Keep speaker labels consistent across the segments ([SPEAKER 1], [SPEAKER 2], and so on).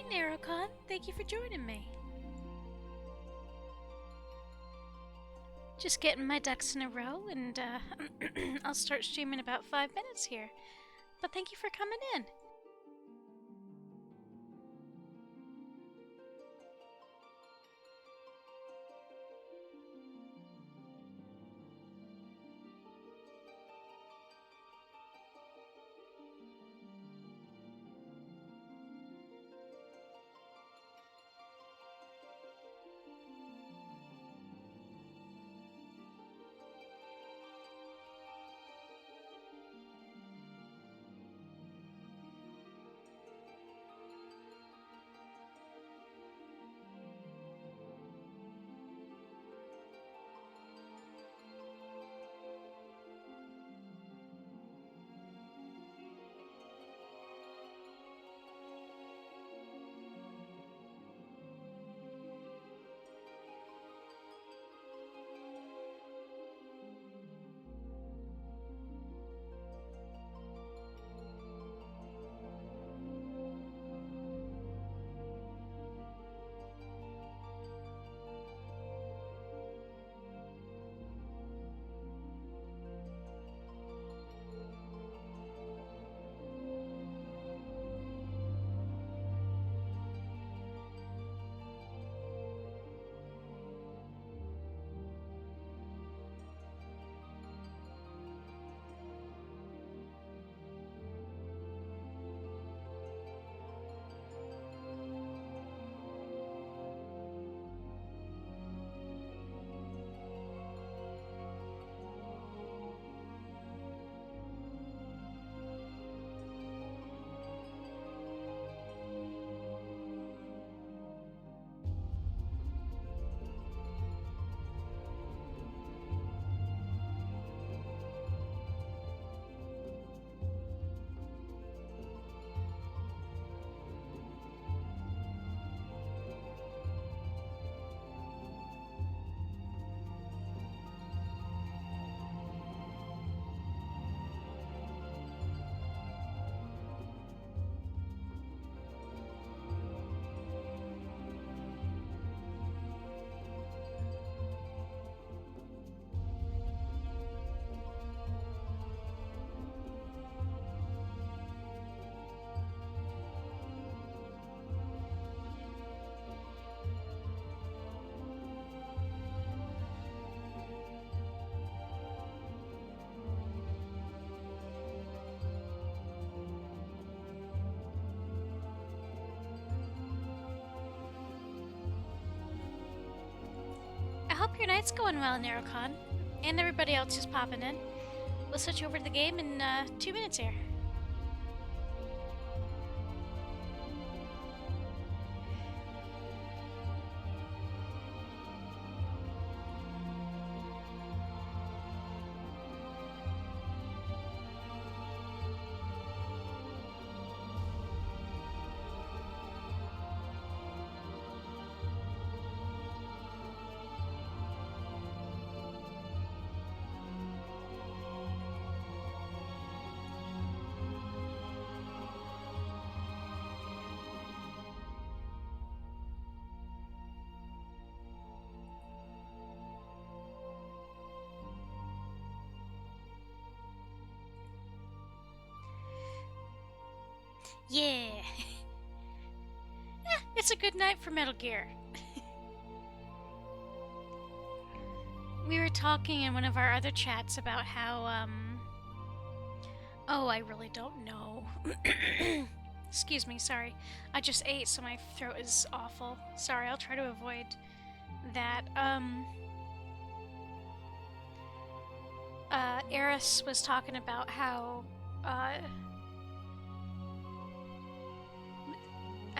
[SPEAKER 1] Hey Narrowcon, thank you for joining me. Just getting my ducks in a row and I'll start streaming in about 5 minutes here. But thank you for coming in. I hope your night's going well, Narrowcon, and everybody else who's popping in. We'll switch over to the game in 2 minutes here. Yeah! It's a good night for Metal Gear. We were talking in one of our other chats about how, oh, I really don't know. Excuse me, sorry. I just ate, so my throat is awful. Sorry, I'll try to avoid that. Eris was talking about how, I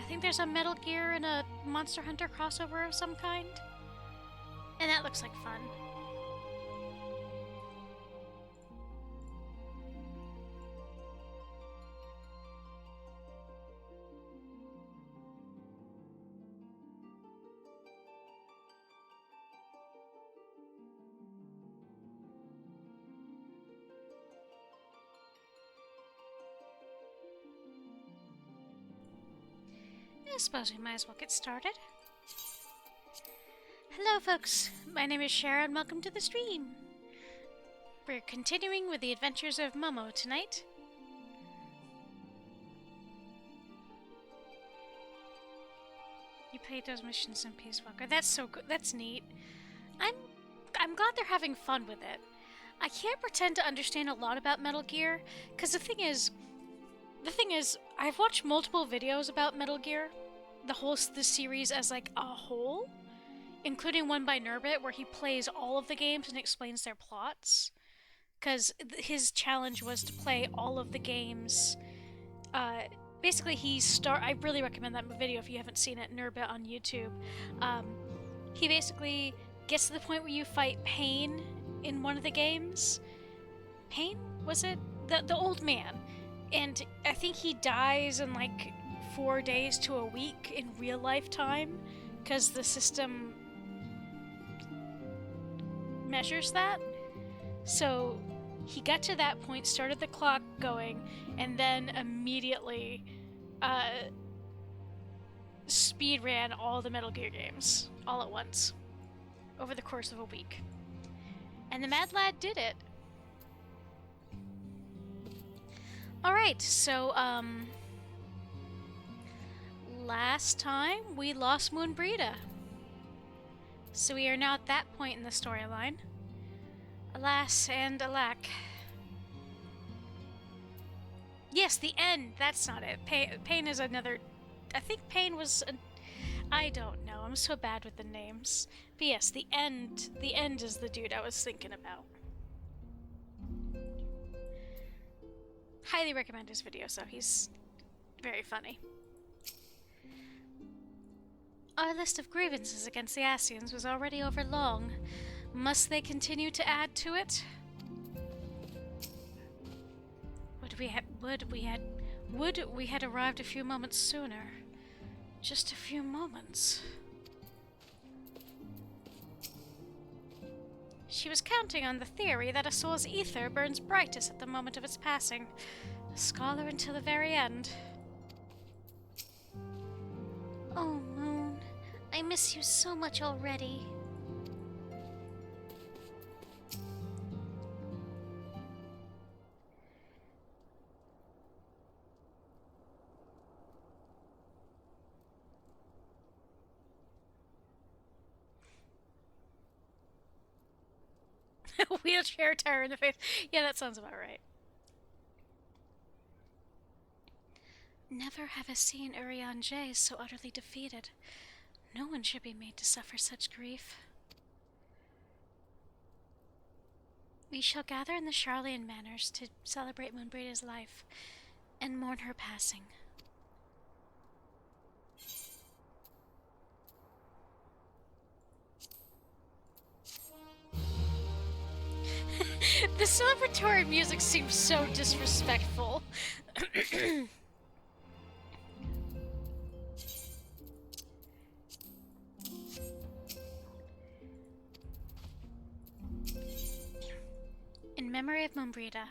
[SPEAKER 1] think there's a Metal Gear and a Monster Hunter crossover of some kind. And that looks like fun. I suppose we might as well get started. Hello folks, my name is Shara and welcome to the stream. We're continuing with the adventures of Momo tonight. You played those missions in Peace Walker. That's so good. That's neat. I'm glad they're having fun with it. I can't pretend to understand a lot about Metal Gear, because the thing is, I've watched multiple videos about Metal Gear, the series as like a whole, including one by Nurbit where he plays all of the games and explains their plots. Because his challenge was to play all of the games. Basically, I really recommend that video if you haven't seen it, Nurbit on YouTube. He basically gets to the point where you fight Pain in one of the games. Pain? Was it? The old man. And I think he dies in like 4 days to a week in real life time, because the system measures that. So he got to that point, started the clock going, and then immediately speed ran all the Metal Gear games all at once over the course of a week. And the Mad Lad did it. Alright, so last time we lost Moonbrita. So we are now at that point in the storyline. Alas and alack. Yes, the end. That's not it. Pain is another... I think Pain was... I don't know. I'm so bad with the names. But yes, the end. The end is the dude I was thinking about. Highly recommend his videos, though. He's very funny. Our list of grievances against the Asians was already overlong. Must they continue to add to it? Would we had arrived a few moments sooner. Just a few moments. She was counting on the theory that a soul's ether burns brightest at the moment of its passing. A scholar until the very end. Oh, Moon. I miss you so much already. Wheelchair tire in the face. Yeah, that sounds about right. Never have I seen Urianger so utterly defeated. No one should be made to suffer such grief. We shall gather in the Charlian Manors to celebrate Moonbrita's life and mourn her passing. The celebratory music seems so disrespectful. In memory of Moonbrita,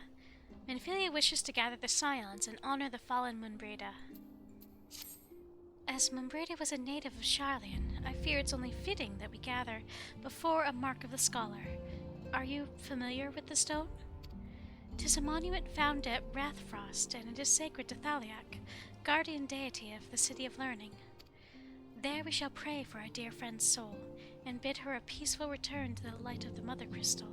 [SPEAKER 1] Minfilia wishes to gather the Scions and honor the fallen Moonbrita. As Moonbrita was a native of Charlian, I fear it's only fitting that we gather before a mark of the scholar. Are you familiar with the stone? 'Tis a monument found at Rathfrost, and it is sacred to Thaliak, guardian deity of the City of Learning. There we shall pray for our dear friend's soul, and bid her a peaceful return to the light of the Mother Crystal.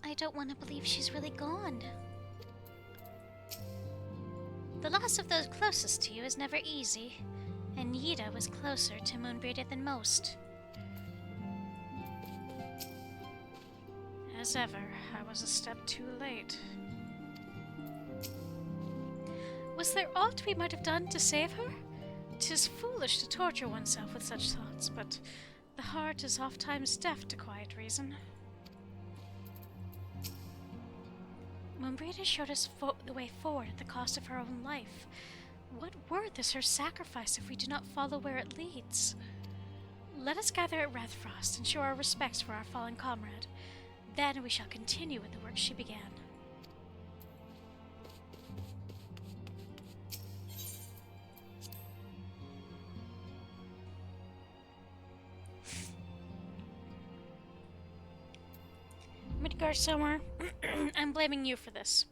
[SPEAKER 1] I don't want to believe she's really gone. The loss of those closest to you is never easy, and Yida was closer to Moonbrita than most. As ever, I was a step too late. Was there aught we might have done to save her? 'Tis foolish to torture oneself with such thoughts, but the heart is oft-times deaf to quiet reason. Moonbrita showed us the way forward at the cost of her own life. What worth is her sacrifice if we do not follow where it leads? Let us gather at Rathfrost and show our respects for our fallen comrade. Then we shall continue with the work she began. Midgard Summer, I'm blaming you for this.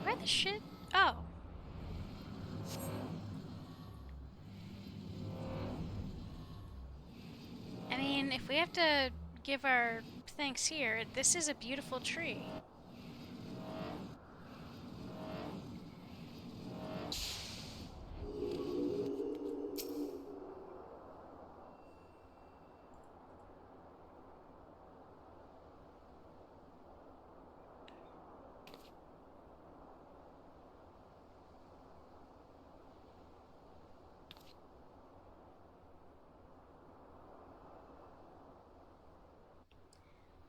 [SPEAKER 1] Where the shit? Oh. I mean, if we have to give our thanks here, this is a beautiful tree.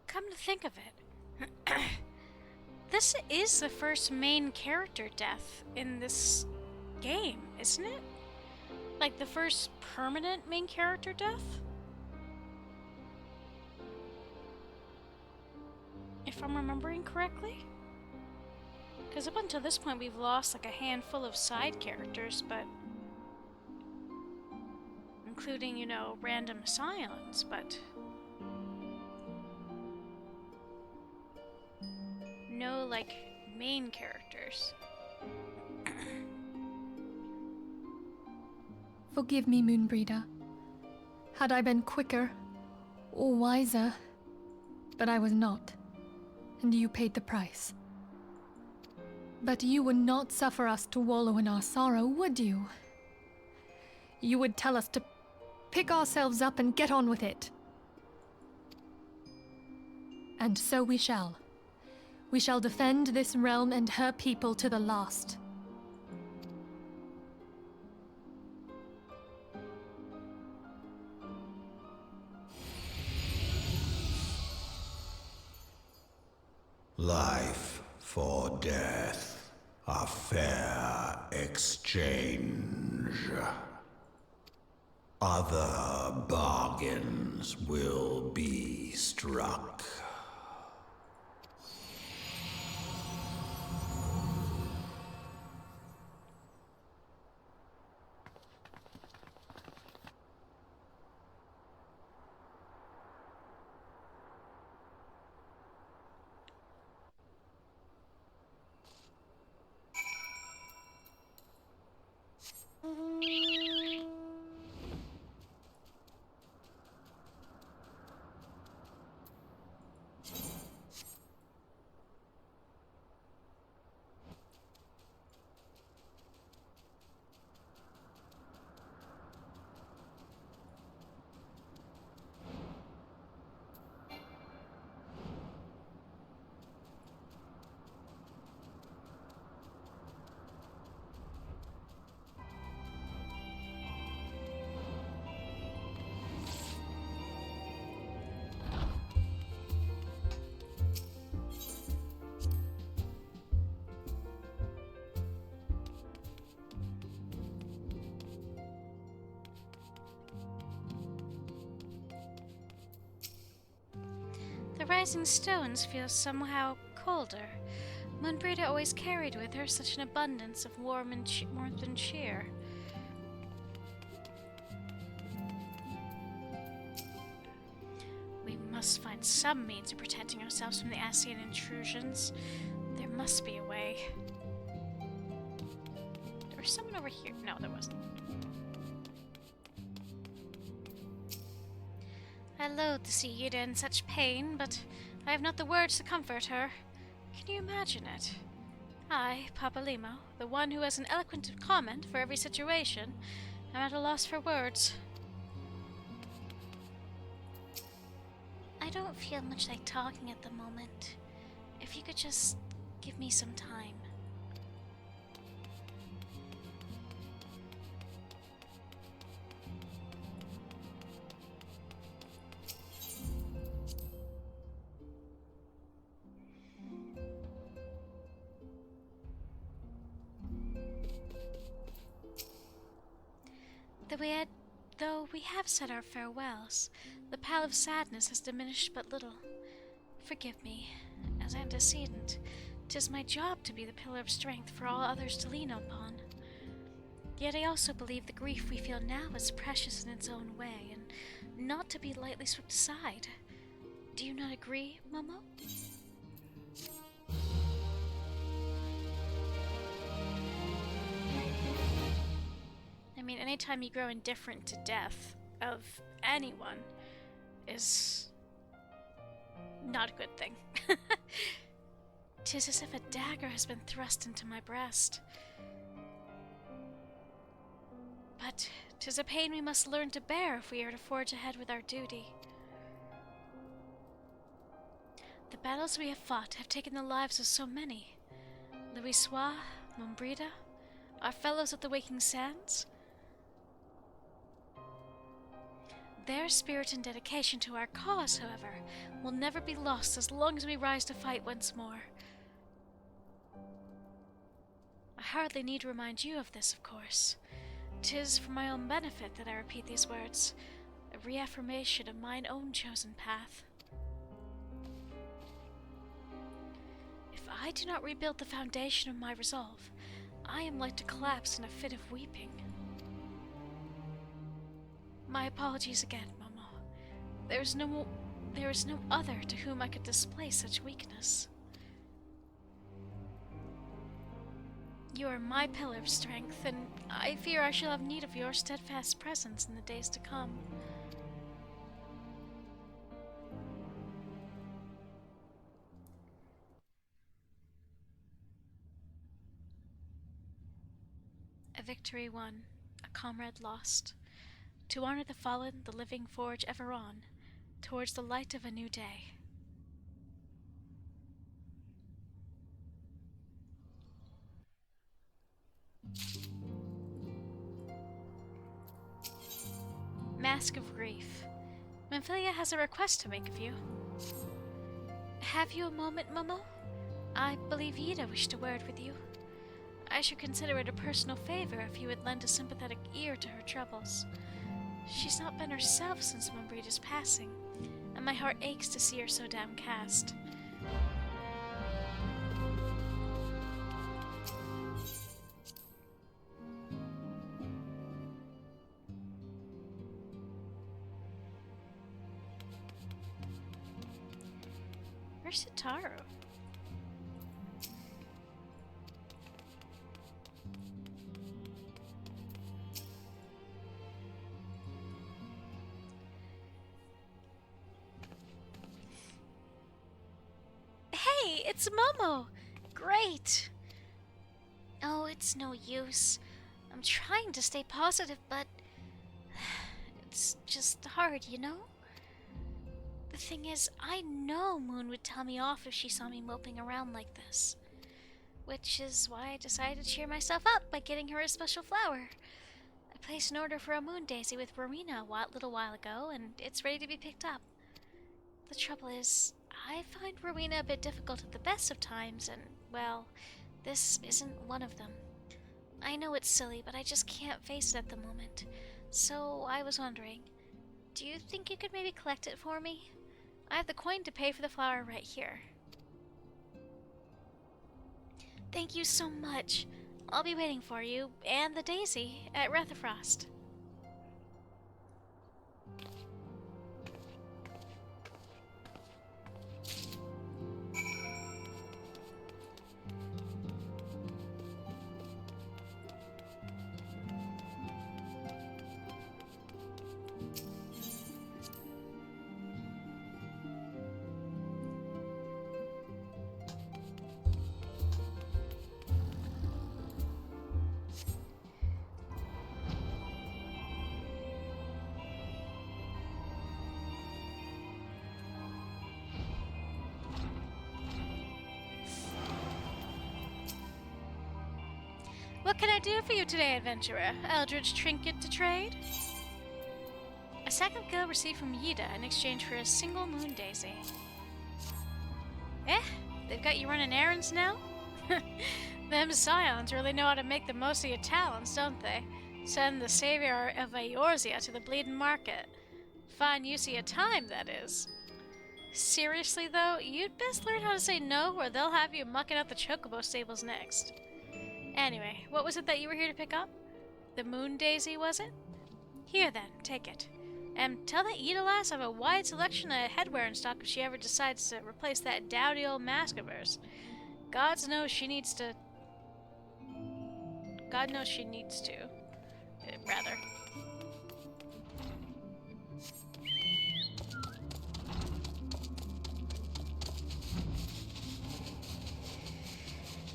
[SPEAKER 1] Come to think of it, this is the first main character death in this game, isn't it? Like the first permanent main character death? If I'm remembering correctly? Because up until this point we've lost like a handful of side characters, but... including, you know, random asylums, but... no, like, main characters.
[SPEAKER 2] Forgive me, Moonbreeder. Had I been quicker, or wiser, but I was not, and you paid the price. But you would not suffer us to wallow in our sorrow, would you? You would tell us to pick ourselves up and get on with it. And so we shall. We shall defend this realm and her people to the last.
[SPEAKER 3] Life for death, a fair exchange. Other bargains will be struck.
[SPEAKER 1] The rising stones feel somehow colder. Moonbreeder always carried with her such an abundance of warmth and cheer. We must find some means of protecting ourselves from the Ascian intrusions. There must be a way. There was someone over here. No, there wasn't. I loathe to see Yida in such pain, but I have not the words to comfort her. Can you imagine it? I, Papa Limo, the one who has an eloquent comment for every situation, am at a loss for words. I don't feel much like talking at the moment. If you could just give me some time. Though we have said our farewells, the pall of sadness has diminished but little. Forgive me. As antecedent, 'tis my job to be the pillar of strength for all others to lean upon. Yet I also believe the grief we feel now is precious in its own way, and not to be lightly swept aside. Do you not agree, Momo? I mean, anytime you grow indifferent to death of anyone is not a good thing. 'Tis as if a dagger has been thrust into my breast. But 'tis a pain we must learn to bear if we are to forge ahead with our duty. The battles we have fought have taken the lives of so many. Louisoix, Mombrida, our fellows of the Waking Sands. Their spirit and dedication to our cause, however, will never be lost as long as we rise to fight once more. I hardly need to remind you of this, of course. 'Tis for my own benefit that I repeat these words, a reaffirmation of mine own chosen path. If I do not rebuild the foundation of my resolve, I am like to collapse in a fit of weeping. My apologies again, Momo. There is no other to whom I could display such weakness. You are my pillar of strength, and I fear I shall have need of your steadfast presence in the days to come. A victory won, a comrade lost. To honor the fallen, the living forge ever on, towards the light of a new day. Mask of Grief. Memphilia has a request to make of you. Have you a moment, Momo? I believe Yida wished a word with you. I should consider it a personal favor if you would lend a sympathetic ear to her troubles. She's not been herself since Mombrida's passing, and my heart aches to see her so downcast. Where's Sitaru? Hey, it's Momo! Great! Oh, it's no use. I'm trying to stay positive, but it's just hard, you know? The thing is, I know Moon would tell me off if she saw me moping around like this. Which is why I decided to cheer myself up by getting her a special flower. I placed an order for a moon daisy with Rowena a little while ago, and it's ready to be picked up. The trouble is, I find Rowena a bit difficult at the best of times, and, well, this isn't one of them. I know it's silly, but I just can't face it at the moment. So I was wondering, do you think you could maybe collect it for me? I have the coin to pay for the flower right here. Thank you so much. I'll be waiting for you, and the daisy, at Rethafrost. What can I do for you today, adventurer? Eldritch trinket to trade? A sack of gil received from Yida in exchange for a single moon daisy. Eh? They've got you running errands now? Them scions really know how to make the most of your talents, don't they? Send the savior of Eorzea to the bleeding market. Fine use of your time, that is. Seriously, though, you'd best learn how to say no, or they'll have you mucking out the chocobo stables next. Anyway, what was it that you were here to pick up? The moon daisy, was it? Here then, take it. And tell that Yida lass I have a wide selection of headwear in stock if she ever decides to replace that dowdy old mask of hers. God knows she needs to. Rather.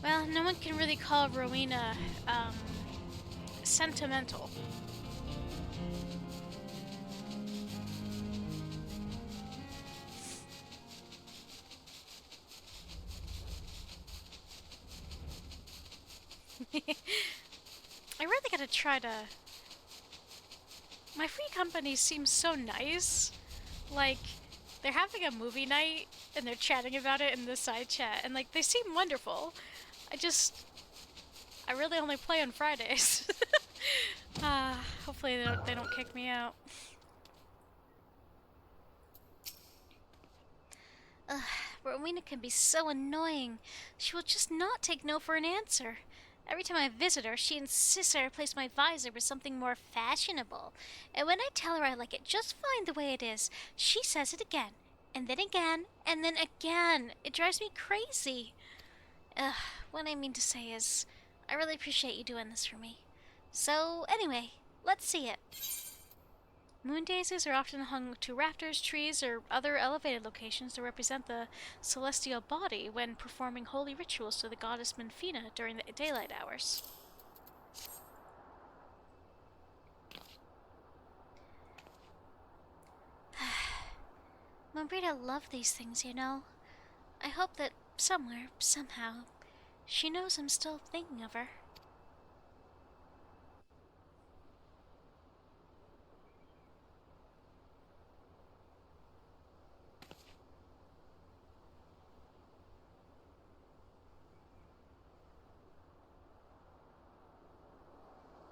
[SPEAKER 1] Well, no one can really call Rowena, sentimental. I really gotta try to... My free company seems so nice. Like, they're having a movie night, and they're chatting about it in the side chat, and, like, they seem wonderful. I really only play on Fridays. Hopefully they don't kick me out. Ugh, Rowena can be so annoying. She will just not take no for an answer. Every time I visit her, she insists I replace my visor with something more fashionable. And when I tell her I like it just fine the way it is, she says it again, and then again, and then again. It drives me crazy. What I mean to say is, I really appreciate you doing this for me. So, anyway, let's see it. Moon daisies are often hung to rafters, trees, or other elevated locations to represent the celestial body when performing holy rituals to the goddess Menfina during the daylight hours. Mombrita loved these things, you know. I hope that somewhere, somehow, she knows I'm still thinking of her.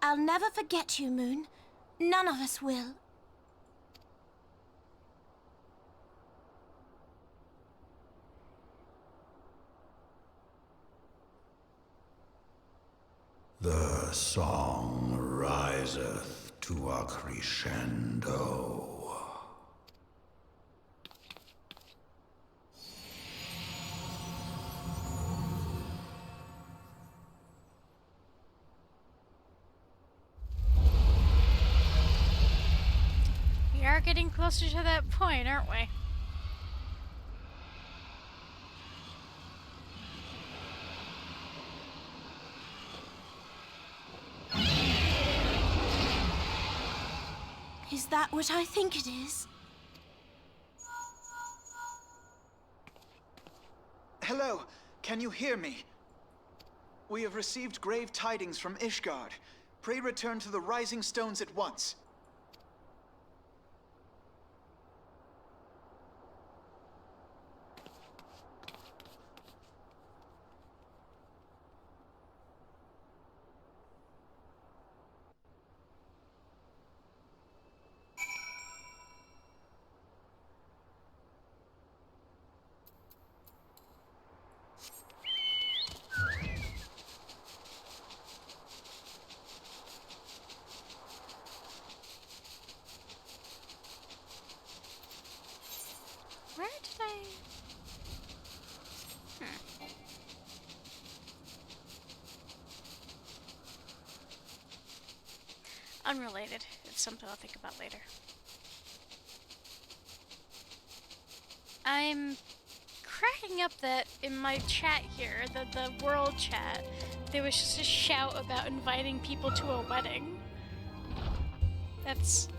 [SPEAKER 4] I'll never forget you, Moon. None of us will.
[SPEAKER 3] The song riseth to a crescendo.
[SPEAKER 1] We are getting closer to that point, aren't we?
[SPEAKER 4] Is that what I think it is?
[SPEAKER 5] Hello, can you hear me? We have received grave tidings from Ishgard. Pray return to the Rising Stones at once.
[SPEAKER 1] Where did I... Unrelated. It's something I'll think about later. I'm cracking up that in my chat here, the world chat, there was just a shout about inviting people to a wedding. That's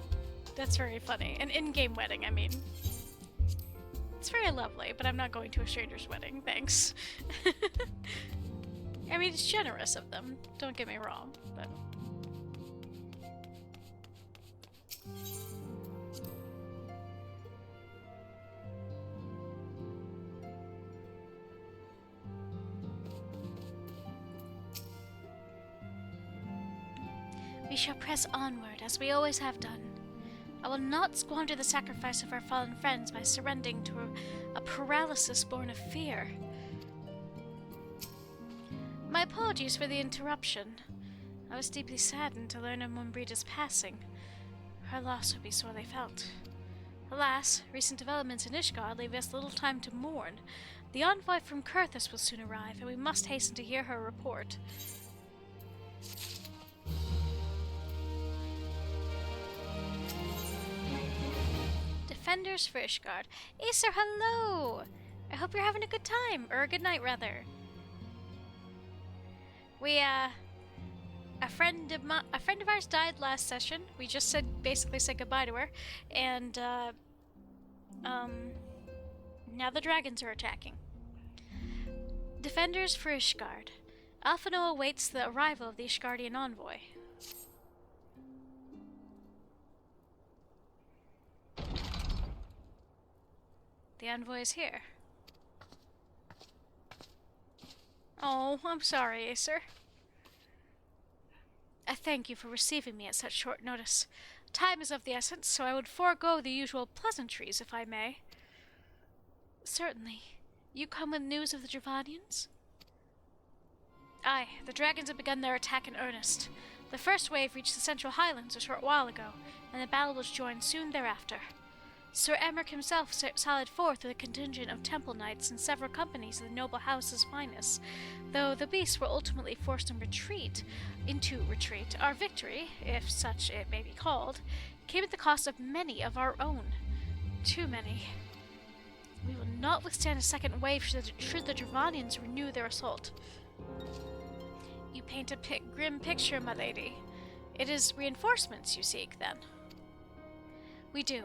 [SPEAKER 1] very funny. An in-game wedding, I mean. It's very lovely, but I'm not going to a stranger's wedding, thanks. I mean, it's generous of them, don't get me wrong, but... We shall press onward, as we always have done. I will not squander the sacrifice of our fallen friends by surrendering to a paralysis born of fear. My apologies for the interruption. I was deeply saddened to learn of Mumbrida's passing. Her loss would be sorely felt. Alas, recent developments in Ishgard leave us little time to mourn. The envoy from Kurthus will soon arrive, and we must hasten to hear her report. Defenders for Ishgard. Acer, hello! I hope you're having a good time, or a good night, rather. A friend of ours died last session. We just basically said goodbye to her, and now the dragons are attacking. Defenders for Ishgard. Alphino awaits the arrival of the Ishgardian envoy. The envoy is here. Oh, I'm sorry, Acer. I thank you for receiving me at such short notice. Time is of the essence, so I would forego the usual pleasantries, if I may. Certainly. You come with news of the Dravanians? Aye, the dragons have begun their attack in earnest. The first wave reached the Central Highlands a short while ago, and the battle was joined soon thereafter. Sir Emmerich himself sallied forth with a contingent of temple knights and several companies of the noble house's finest. Though the beasts were ultimately forced into retreat, our victory, if such it may be called, came at the cost of many of our own. Too many. We will not withstand a second wave should the Dravanians renew their assault. You paint a grim picture, my lady. It is reinforcements you seek, then? We do.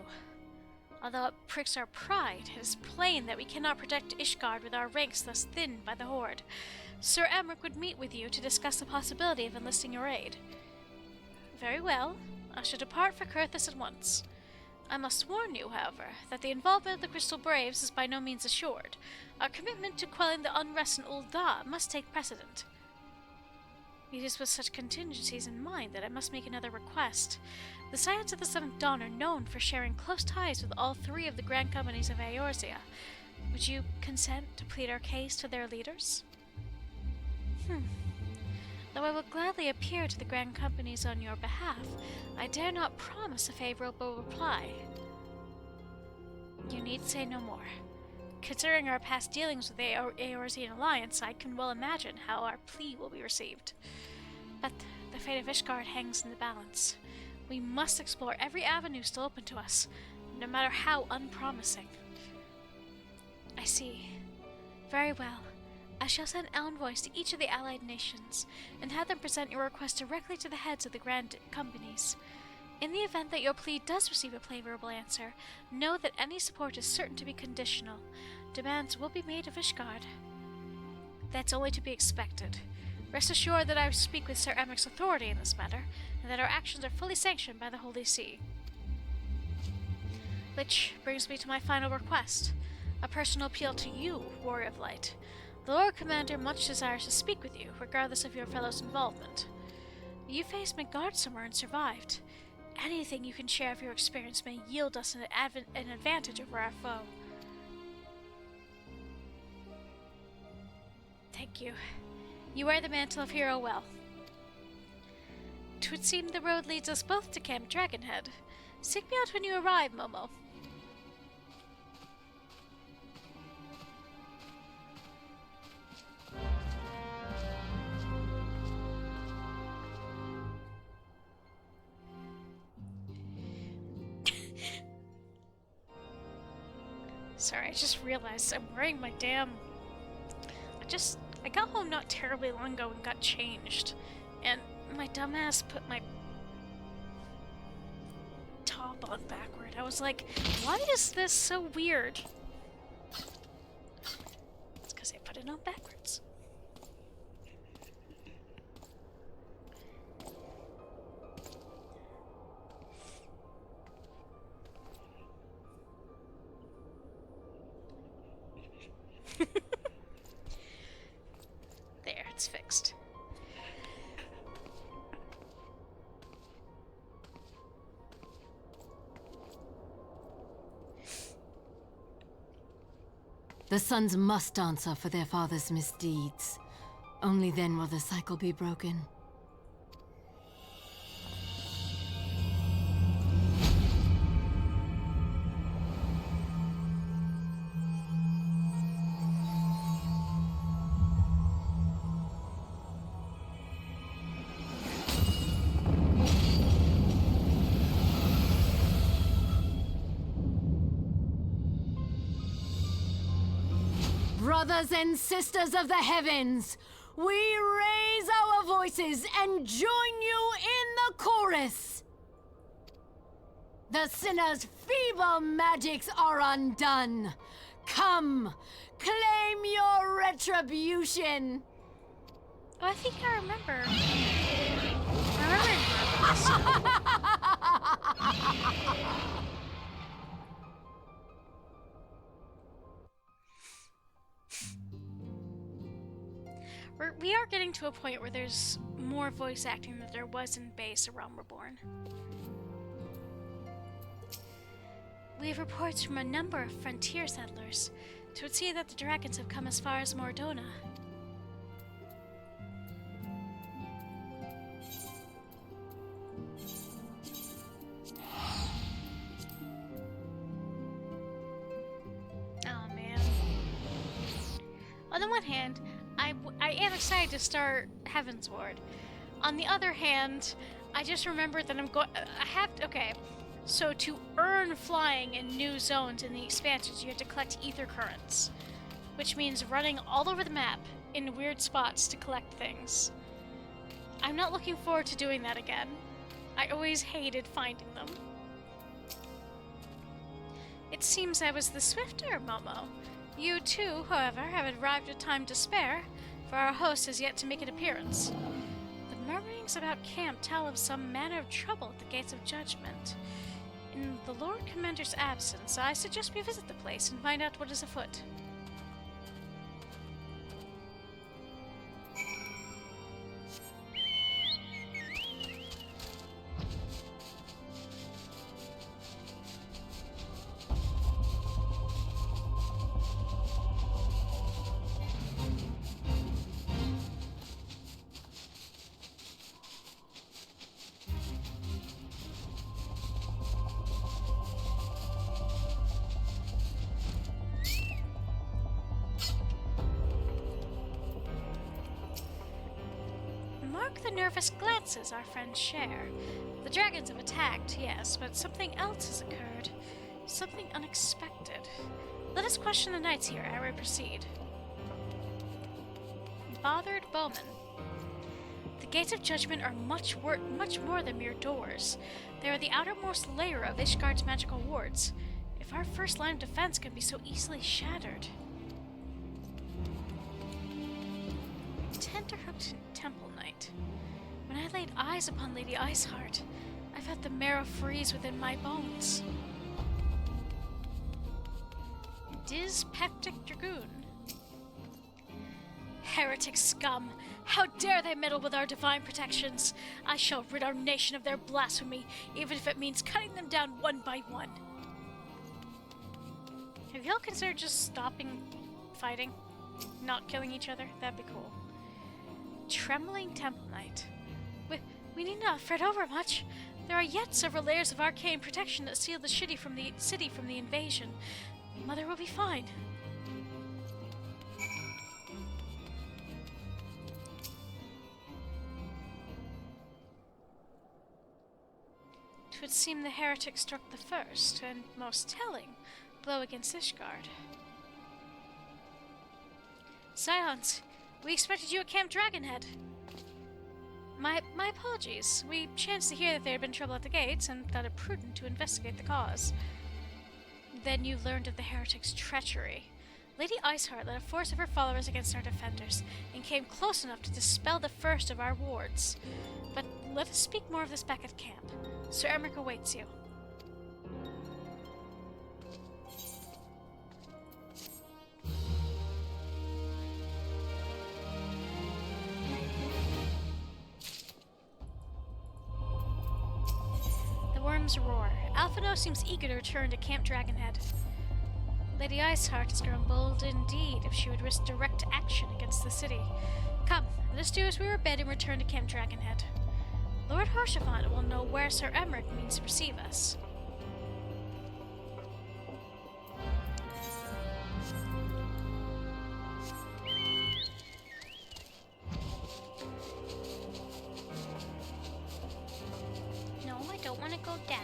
[SPEAKER 1] Although it pricks our pride, it is plain that we cannot protect Ishgard with our ranks thus thinned by the Horde. Sir Emmerich would meet with you to discuss the possibility of enlisting your aid. Very well. I shall depart for Kurthus at once. I must warn you, however, that the involvement of the Crystal Braves is by no means assured. Our commitment to quelling the unrest in Ul'dah must take precedent. It is with such contingencies in mind that I must make another request. The Scions of the Seventh Dawn are known for sharing close ties with all three of the grand companies of Eorzea. Would you consent to plead our case to their leaders? Though I will gladly appear to the grand companies on your behalf, I dare not promise a favorable reply. You need say no more. Considering our past dealings with the Eorzean Alliance, I can well imagine how our plea will be received. But the fate of Ishgard hangs in the balance. We must explore every avenue still open to us, no matter how unpromising. I see. Very well. I shall send envoys to each of the allied nations, and have them present your request directly to the heads of the grand companies. In the event that your plea does receive a favorable answer, know that any support is certain to be conditional. Demands will be made of Ishgard. That's only to be expected. Rest assured that I speak with Sir Emmerich's authority in this matter, and that our actions are fully sanctioned by the Holy See. Which brings me to my final request, a personal appeal to you, Warrior of Light. The Lord Commander much desires to speak with you, regardless of your fellow's involvement. You faced Midgard somewhere and survived. Anything you can share of your experience may yield us an advantage over our foe. Thank you. You wear the mantle of hero well. 'Twould seem the road leads us both to Camp Dragonhead. Seek me out when you arrive, Momo. Sorry, I just realized I'm wearing my damn... I got home not terribly long ago and got changed. And my dumbass put my top on backward. I was like, why is this so weird? It's because I put it on backwards. that's fixed.
[SPEAKER 6] The sons must answer for their father's misdeeds. Only then will the cycle be broken. Brothers and sisters of the heavens, we raise our voices and join you in the chorus. The sinner's feeble magics are undone. Come, claim your retribution.
[SPEAKER 1] Oh, I think I remember. I remember. We are getting to a point where there's more voice acting than there was in base A Realm Reborn. We have reports from a number of frontier settlers. It would seem that the dragons have come as far as Mordona. Oh man. On the one hand, I am excited to start Heaven's Ward. On the other hand, I just remembered that okay. So to earn flying in new zones in the expansions, you have to collect ether currents, which means running all over the map in weird spots to collect things. I'm not looking forward to doing that again. I always hated finding them. It seems I was the swifter, Momo. You too, however, have arrived at time to spare, for our host has yet to make an appearance. The murmurings about camp tell of some manner of trouble at the gates of judgment. In the Lord Commander's absence, I suggest we visit the place and find out what is afoot. Mark the nervous glances our friends share. The dragons have attacked, yes, but something else has occurred. Something unexpected. Let us question the knights here ere we proceed. Bothered Bowman. The gates of judgment are much more than mere doors. They are the outermost layer of Ishgard's magical wards. If our first line of defense can be so easily shattered. Tenderhooked Temple Knight. When I laid eyes upon Lady Iceheart, I felt the marrow freeze within my bones. Dyspeptic Dragoon. Heretic scum! How dare they meddle with our divine protections! I shall rid our nation of their blasphemy, even if it means cutting them down one by one. Have y'all considered just stopping fighting? Not killing each other? That'd be cool. Trembling Temple Knight. We need not fret over much. There are yet several layers of arcane protection that seal the city from the invasion. Mother will be fine. It would seem the heretic struck the first, and most telling, blow against Ishgard. Silence! We expected you at Camp Dragonhead. My apologies. We chanced to hear that there had been trouble at the gates, and thought it prudent to investigate the cause. Then you learned of the heretic's treachery. Lady Iceheart led a force of her followers against our defenders, and came close enough to dispel the first of our wards. But let us speak more of this back at camp. Sir Emmerich awaits you. flames roar. Alphino seems eager to return to Camp Dragonhead. Lady Iceheart has grown bold indeed if she would risk direct action against the city. Come, let us do as we were bid and return to Camp Dragonhead. Lord Haurchefant will know where Sir Emmerich means to receive us. No, I don't want to go down.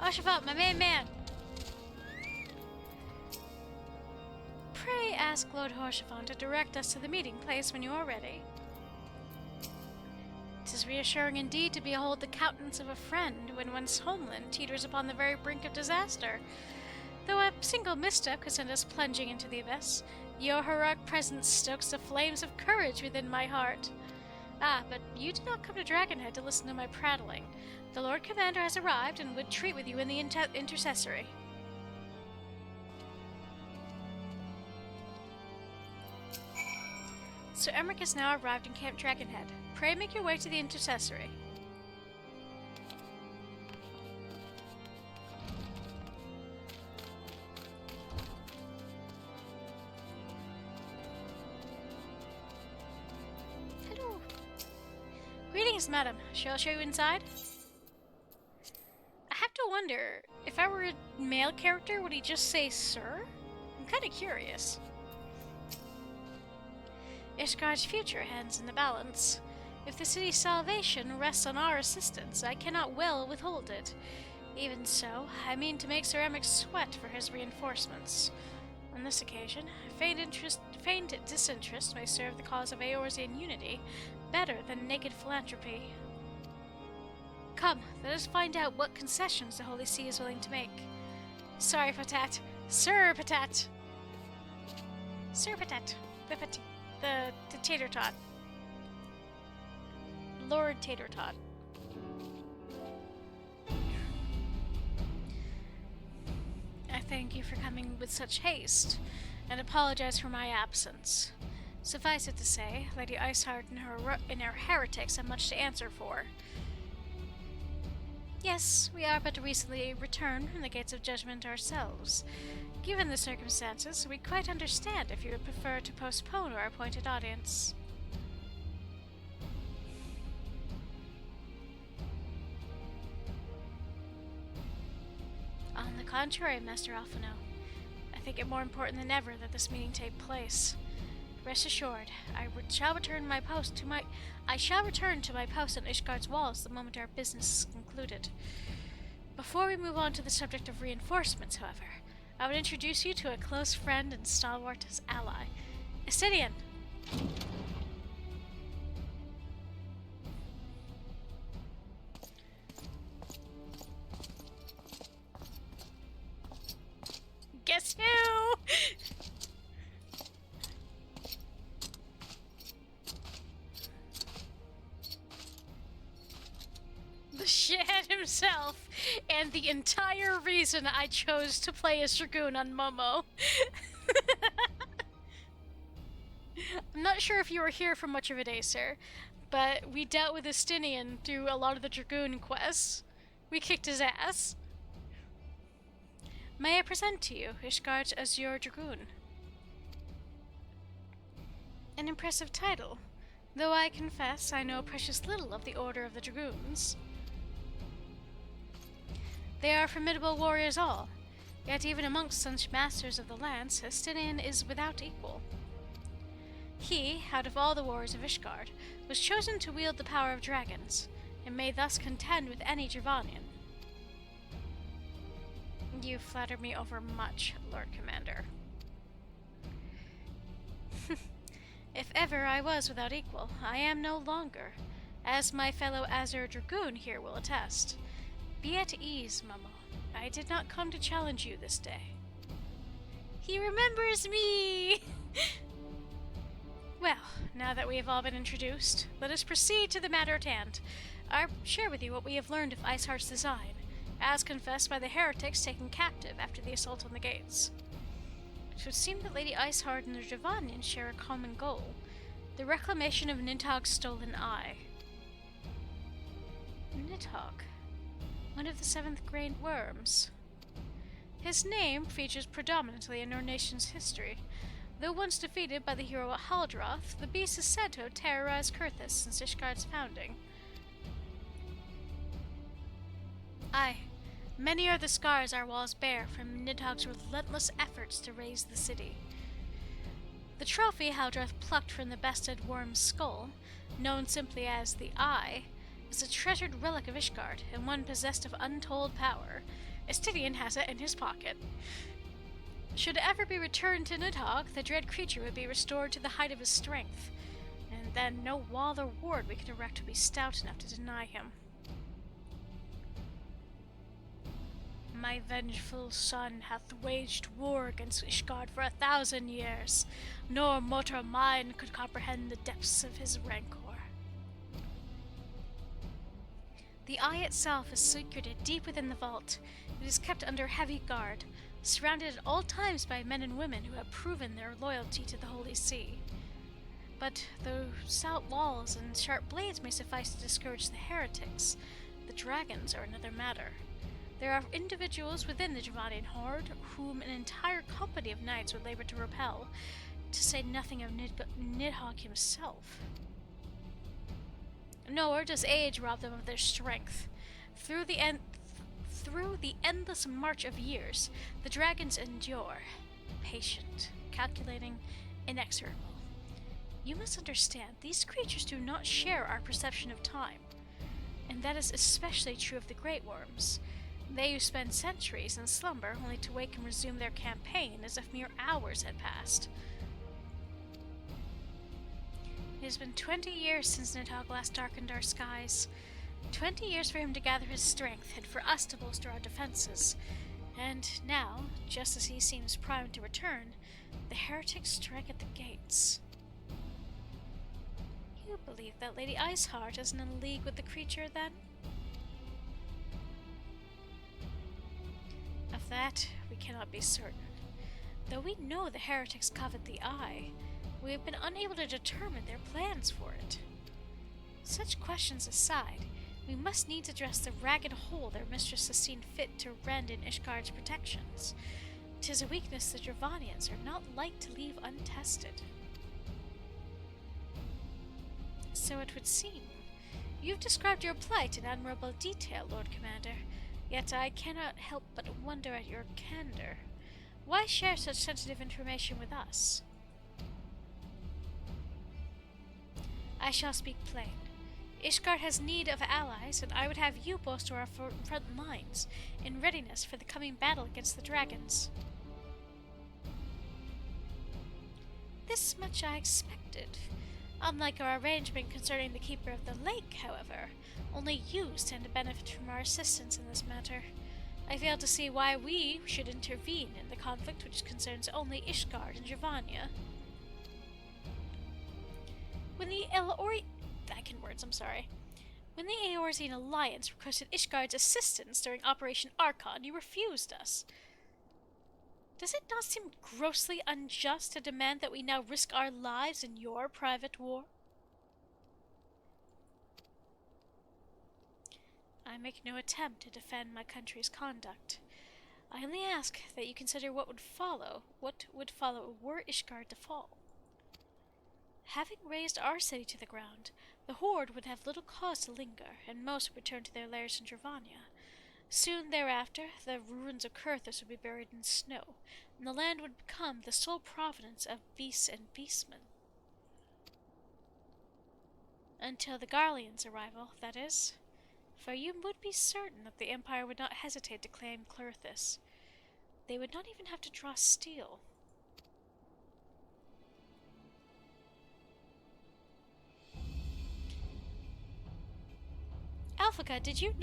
[SPEAKER 1] Haurchefant, my main man! Pray ask Lord Haurchefant to direct us to the meeting place when you are ready. It is reassuring indeed to behold the countenance of a friend when one's homeland teeters upon the very brink of disaster. Though a single misstep could send us plunging into the abyss, your heroic presence stokes the flames of courage within my heart. Ah, but you did not come to Dragonhead to listen to my prattling. The Lord Commander has arrived and would treat with you in the intercessory. Sir Emmerich has now arrived in Camp Dragonhead. Pray make your way to the intercessory. Hello. Greetings, madam. Shall I show you inside? I have to wonder, if I were a male character, would he just say sir? I'm kind of curious. Ishgard's future hangs in the balance. If the city's salvation rests on our assistance, I cannot well withhold it. Even so, I mean to make Sir Emmerich sweat for his reinforcements. On this occasion, feigned disinterest may serve the cause of Eorzean unity better than naked philanthropy. Come, let us find out what concessions the Holy See is willing to make. Sorry, Patat. Sir Patat! Sir Patat. The Tater Tot. Lord Tater Tot. I thank you for coming with such haste, and apologize for my absence. Suffice it to say, Lady Iceheart and her heretics have much to answer for. Yes, we are but recently returned from the gates of judgment ourselves. Given the circumstances, we quite understand if you would prefer to postpone our appointed audience. On the contrary, Master Alphino, I think it more important than ever that this meeting take place. Rest assured, I shall return to my post on Ishgard's walls the moment our business is concluded. Before we move on to the subject of reinforcements, however, I would introduce you to a close friend and stalwart ally, Estidian. Guess who? The shithead himself, and the entire reason I chose to play as Dragoon on Momo. I'm not sure if you were here for much of a day, sir, but we dealt with Estinian through a lot of the Dragoon quests. We kicked his ass. May I present to you Ishgard's Azure Dragoon? An impressive title, though I confess I know precious little of the Order of the Dragoons. They are formidable warriors all, yet even amongst such masters of the lance, Estinian is without equal. He, out of all the warriors of Ishgard, was chosen to wield the power of dragons, and may thus contend with any Dravanian. You flatter me overmuch, Lord Commander. If ever I was without equal, I am no longer, as my fellow Azure Dragoon here will attest. Be at ease, Momo. I did not come to challenge you this day. He remembers me! Well, now that we have all been introduced, let us proceed to the matter at hand. I'll share with you what we have learned of Iceheart's design, as confessed by the heretics taken captive after the assault on the gates. It would seem that Lady Iceheart and the Javanians share a common goal, the reclamation of Nidhogg's stolen eye. Nidhogg, one of the seventh great worms. His name features predominantly in our nation's history. Though once defeated by the hero Haldroth, the beast is said to have terrorized Kurthus since Ishgard's founding. Aye, many are the scars our walls bear from Nidhogg's relentless efforts to raise the city. The trophy Haldroth plucked from the bested worm's skull, known simply as the Eye, is a treasured relic of Ishgard, and one possessed of untold power. Estidian has it in his pocket. Should it ever be returned to Nidhogg, the dread creature would be restored to the height of his strength, and then no wall or ward we could erect would be stout enough to deny him. My vengeful son hath waged war against Ishgard for 1,000 years, nor mortal mind could comprehend the depths of his rancor. The eye itself is secreted deep within the vault. It is kept under heavy guard, surrounded at all times by men and women who have proven their loyalty to the Holy See. But though stout walls and sharp blades may suffice to discourage the heretics, the dragons are another matter. There are individuals within the Javanian horde whom an entire company of knights would labor to repel, to say nothing of Nidhogg himself. Nor does age rob them of their strength. Through the endless march of years, the dragons endure, patient, calculating, inexorable. You must understand, these creatures do not share our perception of time, and that is especially true of the great worms. They who spend centuries in slumber only to wake and resume their campaign as if mere hours had passed. It has been 20 years since Nidhogg last darkened our skies. 20 years for him to gather his strength, and for us to bolster our defenses. And now, just as he seems primed to return, the heretics strike at the gates. You believe that Lady Iceheart isn't in league with the creature, then? Of that, we cannot be certain. Though we know the heretics covet the eye, we have been unable to determine their plans for it. Such questions aside, we must needs address the ragged hole their mistress has seen fit to rend in Ishgard's protections. 'Tis a weakness the Javanians are not like to leave untested. So it would seem. You've described your plight in admirable detail, Lord Commander, yet I cannot help but wonder at your candor. Why share such sensitive information with us? I shall speak plain. Ishgard has need of allies, and I would have you bolster our front lines in readiness for the coming battle against the dragons. This much I expected. Unlike our arrangement concerning the Keeper of the Lake, however, only you stand to benefit from our assistance in this matter. I fail to see why we should intervene in the conflict which concerns only Ishgard and Javania. When the When the Eorzean Alliance requested Ishgard's assistance during Operation Archon, you refused us. Does it not seem grossly unjust to demand that we now risk our lives in your private war? I make no attempt to defend my country's conduct. I only ask that you consider what would follow were Ishgard to fall. Having razed our city to the ground, the Horde would have little cause to linger, and most would return to their lairs in Dravania. Soon thereafter, the ruins of Kurthus would be buried in snow, and the land would become the sole providence of beasts and beastmen. Until the Garleans' arrival, that is. For you would be certain that the Empire would not hesitate to claim Kurthus. They would not even have to draw steel. Alphaka, did that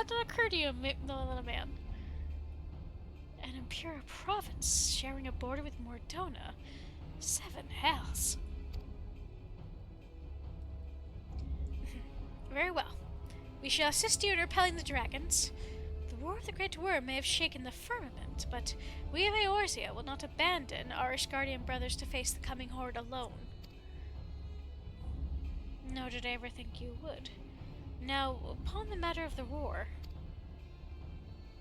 [SPEAKER 1] not occur to you, little man? An Imperial province sharing a border with Mordona. 7 hells. Very well. We shall assist you in repelling the dragons. The war of the Great Worm may have shaken the firmament, but we of Eorzea will not abandon our Ishgardian brothers to face the coming horde alone. Nor did I ever think you would. Now, upon the matter of the war,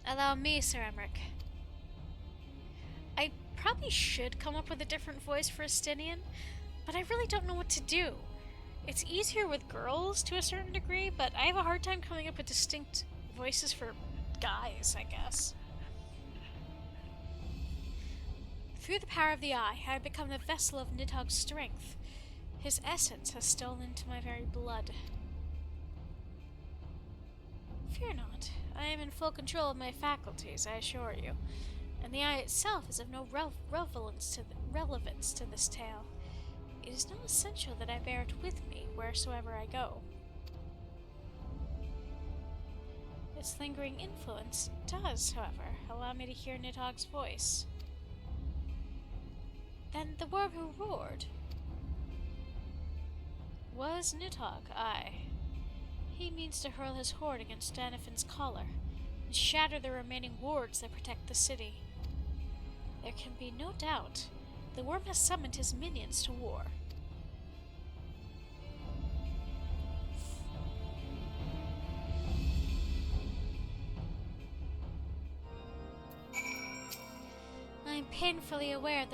[SPEAKER 1] allow me, Sir Emmerich. I probably should come up with a different voice for Estinian, but I really don't know what to do. It's easier with girls to a certain degree, but I have a hard time coming up with distinct voices for guys, I guess. Through the power of the Eye, I have become the vessel of Nidhogg's strength. His essence has stolen into my very blood. Fear not. I am in full control of my faculties, I assure you, and the Eye itself is of no relevance to this tale. It is not essential that I bear it with me wheresoever I go. Its lingering influence does, however, allow me to hear Nidhogg's voice. Then the worm who roared was Nidhogg, aye. He means to hurl his horde against Danafin's collar and shatter the remaining wards that protect the city. There can be no doubt the worm has summoned his minions to war. I am painfully aware of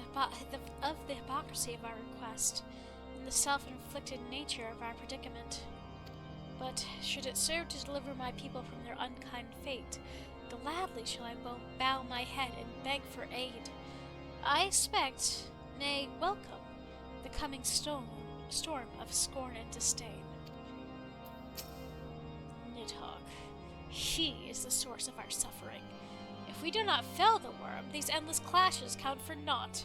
[SPEAKER 1] the hypocrisy of our request and the self-inflicted nature of our predicament. But should it serve to deliver my people from their unkind fate, gladly shall I bow my head and beg for aid. I expect, nay, welcome, the coming storm of scorn and disdain. Nidhogg, he is the source of our suffering. If we do not fell the worm, these endless clashes count for naught.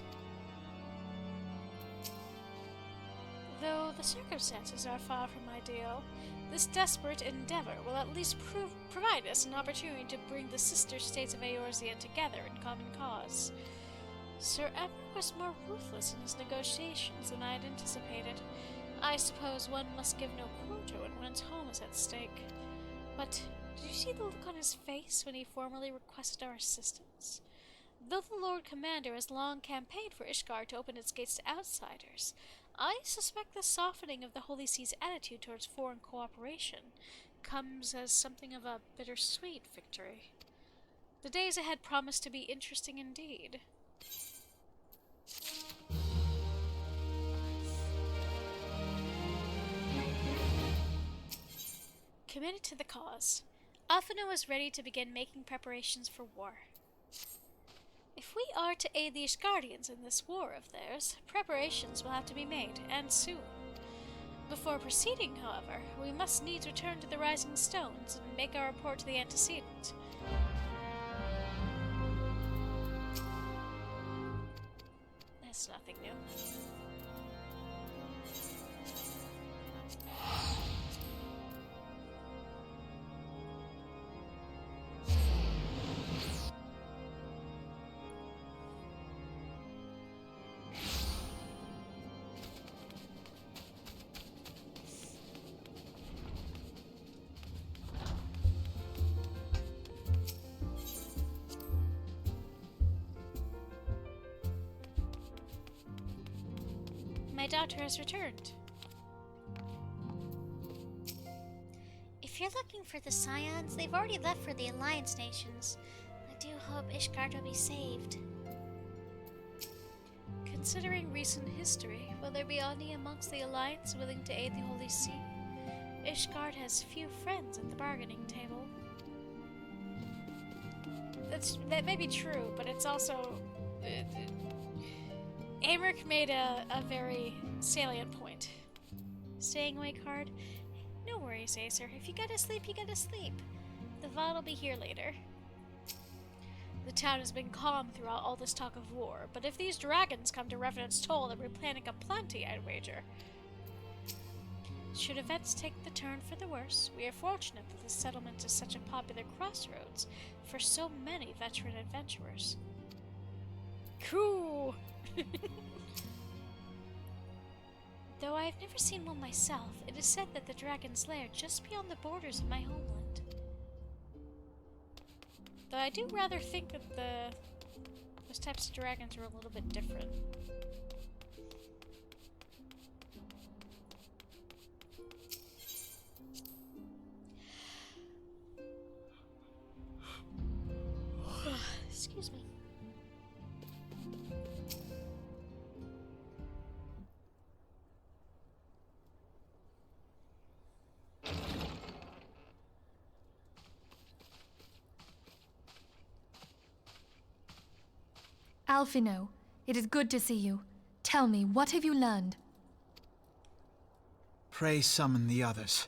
[SPEAKER 1] Though the circumstances are far from ideal, this desperate endeavor will at least provide us an opportunity to bring the sister states of Eorzea together in common cause. Sir Emmer was more ruthless in his negotiations than I had anticipated. I suppose one must give no quarter when one's home is at stake. But did you see the look on his face when he formally requested our assistance? Though the Lord Commander has long campaigned for Ishgard to open its gates to outsiders, I suspect the softening of the Holy See's attitude towards foreign cooperation comes as something of a bittersweet victory. The days ahead promise to be interesting indeed. Committed to the cause, Alphina was ready to begin making preparations for war. If we are to aid the Ishgardians in this war of theirs, preparations will have to be made, and soon. Before proceeding, however, we must needs return to the Rising Stones and make our report to the antecedent. That's nothing new. My daughter has returned.
[SPEAKER 7] If you're looking for the Scions, they've already left for the Alliance nations. I do hope Ishgard will be saved.
[SPEAKER 1] Considering recent history, will there be any amongst the Alliance willing to aid the Holy See? Ishgard has few friends at the bargaining table. That may be true, but it's also... Amric made a very salient point. Staying away card? No worries, Acer. If you gotta sleep, you gotta sleep. The VOD will be here later. The town has been calm throughout all this talk of war, but if these dragons come to Revenant's Toll, they'll be planning a plenty, I'd wager. Should events take the turn for the worse, we are fortunate that this settlement is such a popular crossroads for so many veteran adventurers. Cool!
[SPEAKER 7] Though I have never seen one myself, it is said that the dragon's lair just beyond the borders of my homeland. Though I do rather think that those types of dragons are a little bit different. Excuse me.
[SPEAKER 2] Alphino, it is good to see you. Tell me, what have you learned?
[SPEAKER 5] Pray summon the others.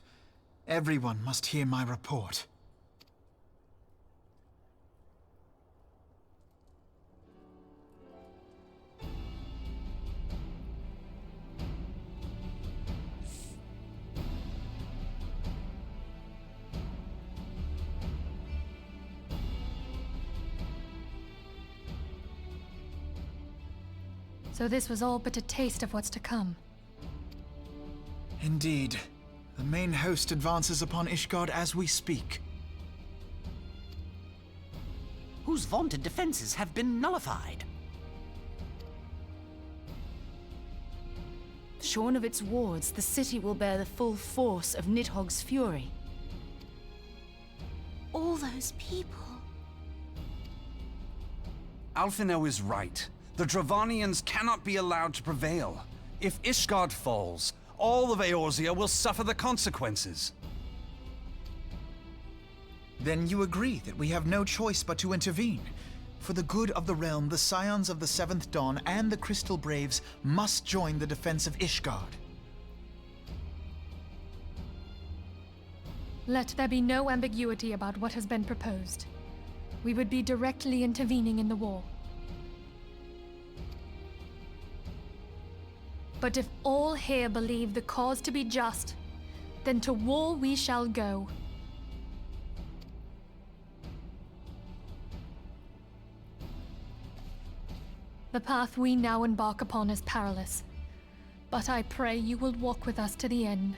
[SPEAKER 5] Everyone must hear my report.
[SPEAKER 2] So this was all but a taste of what's to come.
[SPEAKER 5] Indeed. The main host advances upon Ishgard as we speak.
[SPEAKER 8] Whose vaunted defenses have been nullified.
[SPEAKER 6] Shorn of its wards, the city will bear the full force of Nidhogg's fury.
[SPEAKER 4] All those people.
[SPEAKER 9] Alphino is right. The Dravanians cannot be allowed to prevail. If Ishgard falls, all of Eorzea will suffer the consequences.
[SPEAKER 5] Then you agree that we have no choice but to intervene. For the good of the realm, the Scions of the Seventh Dawn and the Crystal Braves must join the defense of Ishgard.
[SPEAKER 2] Let there be no ambiguity about what has been proposed. We would be directly intervening in the war. But if all here believe the cause to be just, then to war we shall go. The path we now embark upon is perilous, but I pray you will walk with us to the end.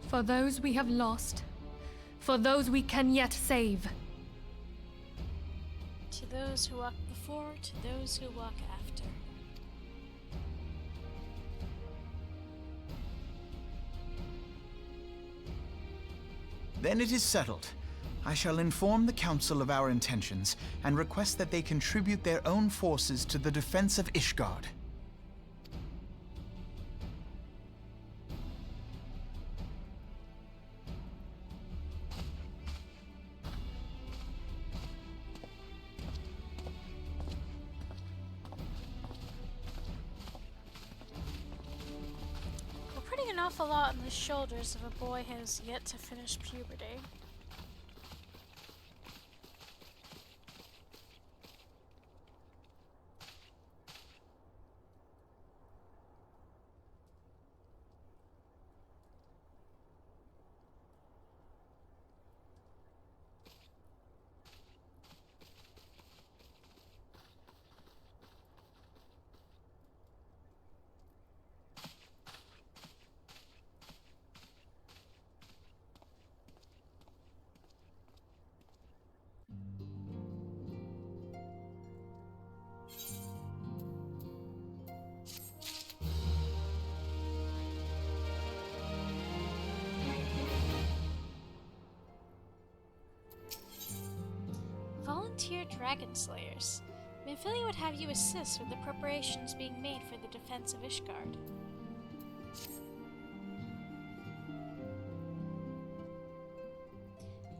[SPEAKER 2] For those we have lost, for those we can yet save.
[SPEAKER 1] To those who walk before, to those who walk after.
[SPEAKER 5] Then it is settled. I shall inform the Council of our intentions and request that they contribute their own forces to the defense of Ishgard.
[SPEAKER 1] We're putting an awful lot on the shoulders of a boy who has yet to finish puberty. Volunteer Dragon Slayers. Minfilia would have you assist with the preparations being made for the defense of Ishgard.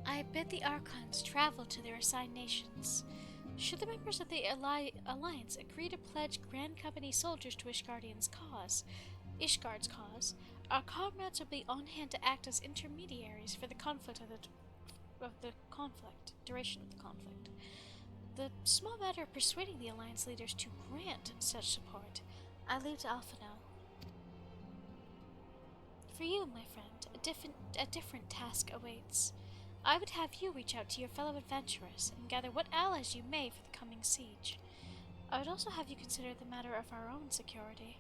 [SPEAKER 1] I bid the Archons travel to their assigned nations. Should the members of the Alliance agree to pledge Grand Company soldiers to Ishgard's cause, our comrades will be on hand to act as intermediaries for the duration of the conflict. The small matter of persuading the Alliance leaders to grant such support, I leave to Alphino. For you, my friend, a different task awaits. I would have you reach out to your fellow adventurers and gather what allies you may for the coming siege. I would also have you consider the matter of our own security.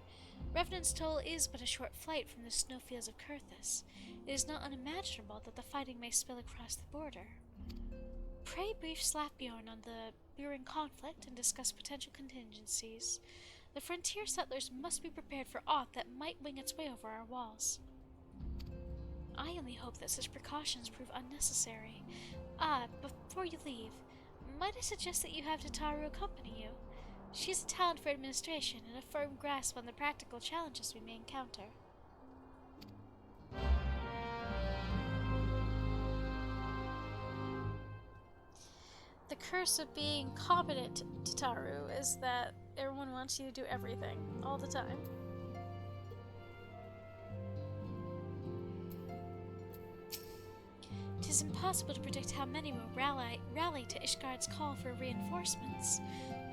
[SPEAKER 1] Revenant's Toll is but a short flight from the snowfields of Kurthus. It is not unimaginable that the fighting may spill across the border. Pray brief Slapbjorn on the brewing conflict and discuss potential contingencies. The frontier settlers must be prepared for aught that might wing its way over our walls. I only hope that such precautions prove unnecessary. Before you leave, might I suggest that you have Tataru accompany you? She has a talent for administration and a firm grasp on the practical challenges we may encounter. The curse of being competent, Tataru, is that everyone wants you to do everything, all the time. It is impossible to predict how many will rally to Ishgard's call for reinforcements.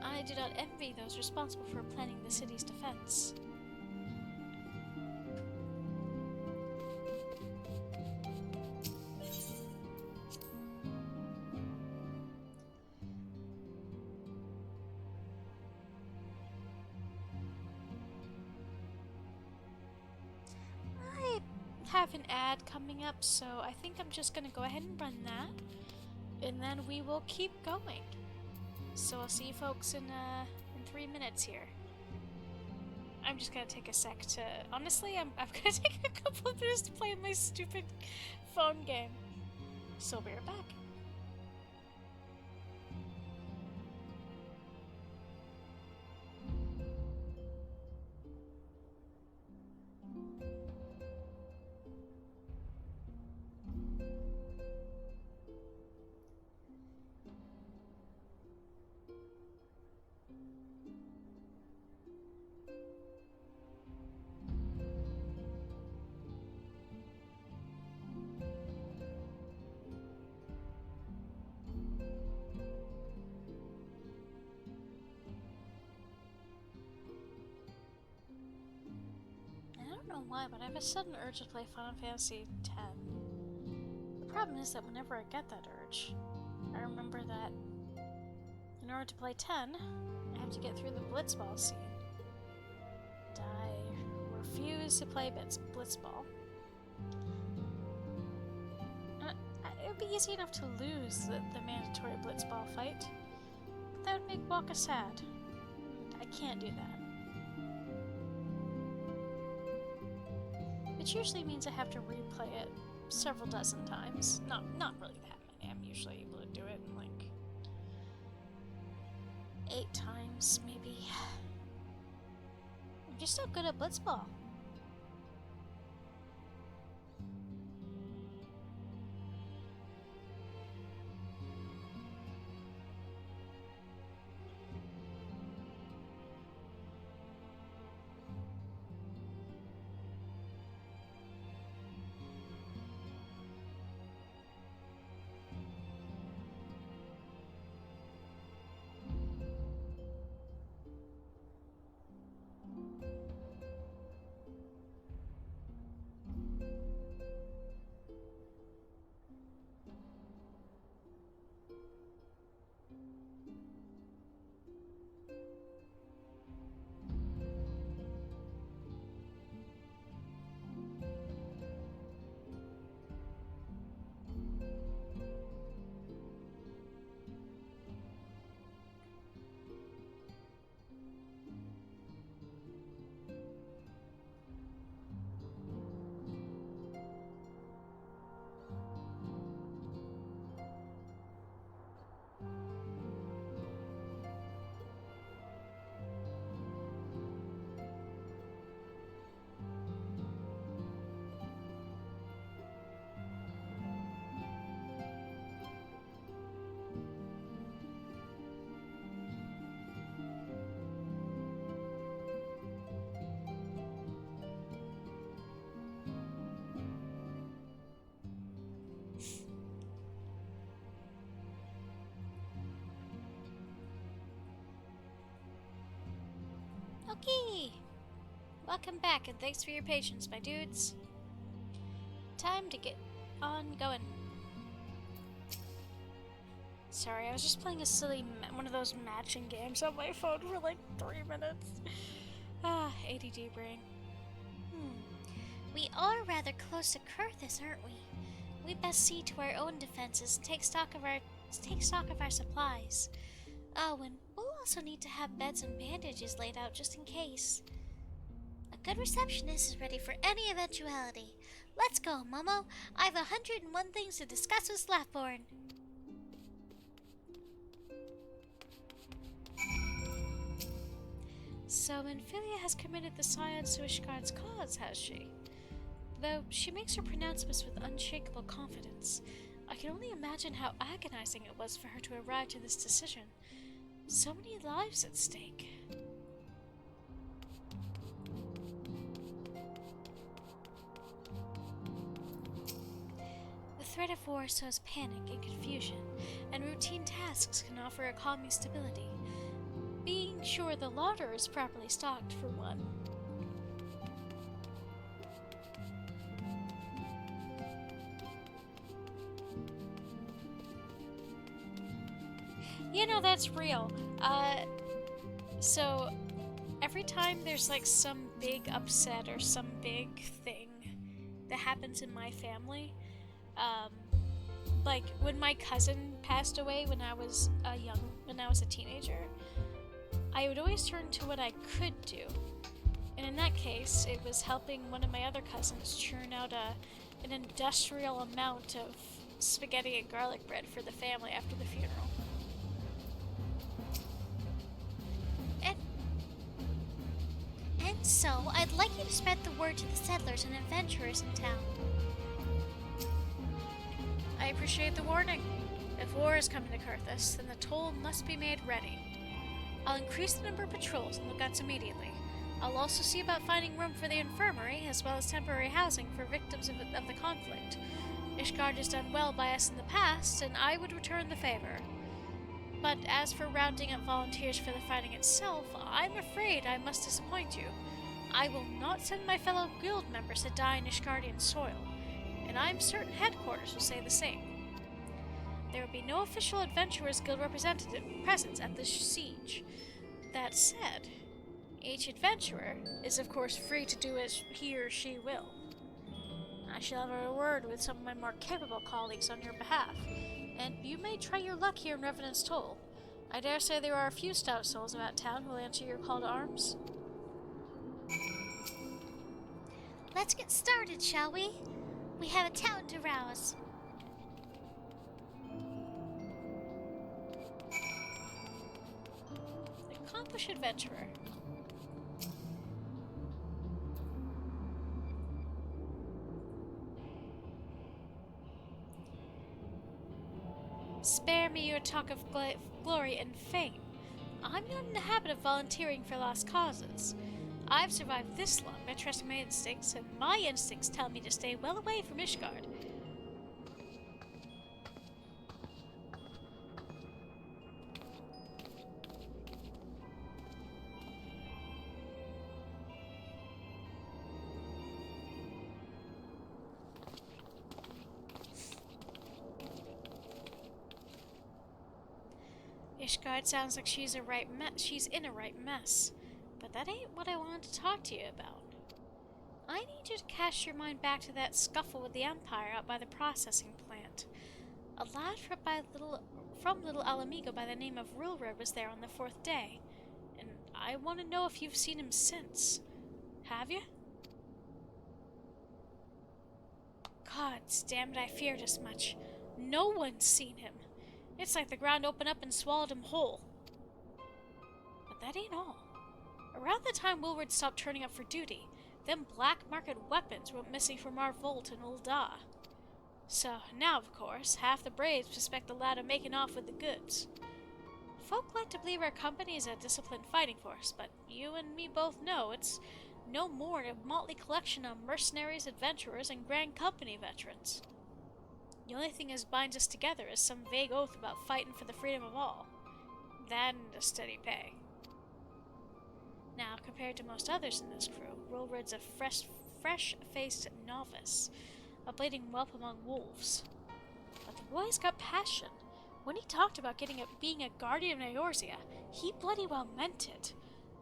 [SPEAKER 1] I do not envy those responsible for planning the city's defense. I have an ad coming up, so I think I'm just gonna go ahead and run that, and then we will keep going. So I'll see you folks in 3 minutes here. I'm just gonna take a sec to... Honestly, I'm gonna take a couple of minutes to play my stupid phone game. So I'll be right back. I don't know why, but I have a sudden urge to play Final Fantasy X. The problem is that whenever I get that urge, I remember that in order to play 10, I have to get through the Blitzball scene. And I refuse to play Blitzball. It would be easy enough to lose the mandatory Blitzball fight, but that would make Waka sad. I can't do that. Which usually means I have to replay it several dozen times. Not really that many. I'm usually able to do it in like 8 times, maybe. I'm just not good at Blitzball. Okay! Welcome back, and thanks for your patience, my dudes. Time to get on going. Sorry, I was just playing a silly one of those matching games on my phone for like 3 minutes. ADD brain.
[SPEAKER 7] We are rather close to Kurthus, aren't we? We best see to our own defenses, take stock of our supplies. Oh, and we'll also need to have beds and bandages laid out just in case. A good receptionist is ready for any eventuality. Let's go, Momo. I have 101 things to discuss with Slathborn.
[SPEAKER 1] So Minfilia has committed the Scions to Ishgard's cause, has she? Though she makes her pronouncements with unshakable confidence, I can only imagine how agonizing it was for her to arrive to this decision. So many lives at stake. The threat of war sows panic and confusion, and routine tasks can offer a calming stability. Being sure the larder is properly stocked, for one. You know, that's real. So every time there's like some big upset or some big thing that happens in my family, like when my cousin passed away when I was a teenager, I would always turn to what I could do. And in that case, it was helping one of my other cousins churn out an industrial amount of spaghetti and garlic bread for the family after the funeral.
[SPEAKER 7] And so, I'd like you to spread the word to the settlers and adventurers in town.
[SPEAKER 1] I appreciate the warning. If war is coming to Kurthus, then the toll must be made ready. I'll increase the number of patrols and lookouts immediately. I'll also see about finding room for the infirmary, as well as temporary housing for victims of the conflict. Ishgard has done well by us in the past, and I would return the favor. But as for rounding up volunteers for the fighting itself, I'm afraid I must disappoint you. I will not send my fellow guild members to die in Ishgardian soil, and I'm certain headquarters will say the same. There will be no official Adventurers Guild representative presence at the siege. That said, each adventurer is of course free to do as he or she will. I shall have a word with some of my more capable colleagues on your behalf, and you may try your luck here in Revenant's Toll. I dare say there are a few stout souls about town who will answer your call to arms.
[SPEAKER 7] Let's get started, shall we? We have a town to rouse.
[SPEAKER 1] Accomplished adventurer. Spare me your talk of glory and fame. I'm not in the habit of volunteering for lost causes. I've survived this long by trusting my instincts, and my instincts tell me to stay well away from Ishgard. Ishgard sounds like she's in a right mess. But that ain't what I wanted to talk to you about. I need you to cast your mind back to that scuffle with the Empire out by the processing plant. A lad from Little Alamigo by the name of Rilred was there on the 4th day, and I want to know if you've seen him since. Have you? God damn it, I feared as much. No one's seen him. It's like the ground opened up and swallowed him whole. But that ain't all. Around the time Wilward stopped turning up for duty, them black market weapons went missing from our vault in Ul'dah. So now, of course, half the Braves suspect the lad of making off with the goods. Folk like to believe our company is a disciplined fighting force, but you and me both know it's no more than a motley collection of mercenaries, adventurers, and Grand Company veterans. The only thing that binds us together is some vague oath about fighting for the freedom of all. That and a steady pay. Now, compared to most others in this crew, Rilred's a fresh-faced novice, a bleeding whelp among wolves. But the boy's got passion, When he talked about being a guardian of Eorzea, he bloody well meant it.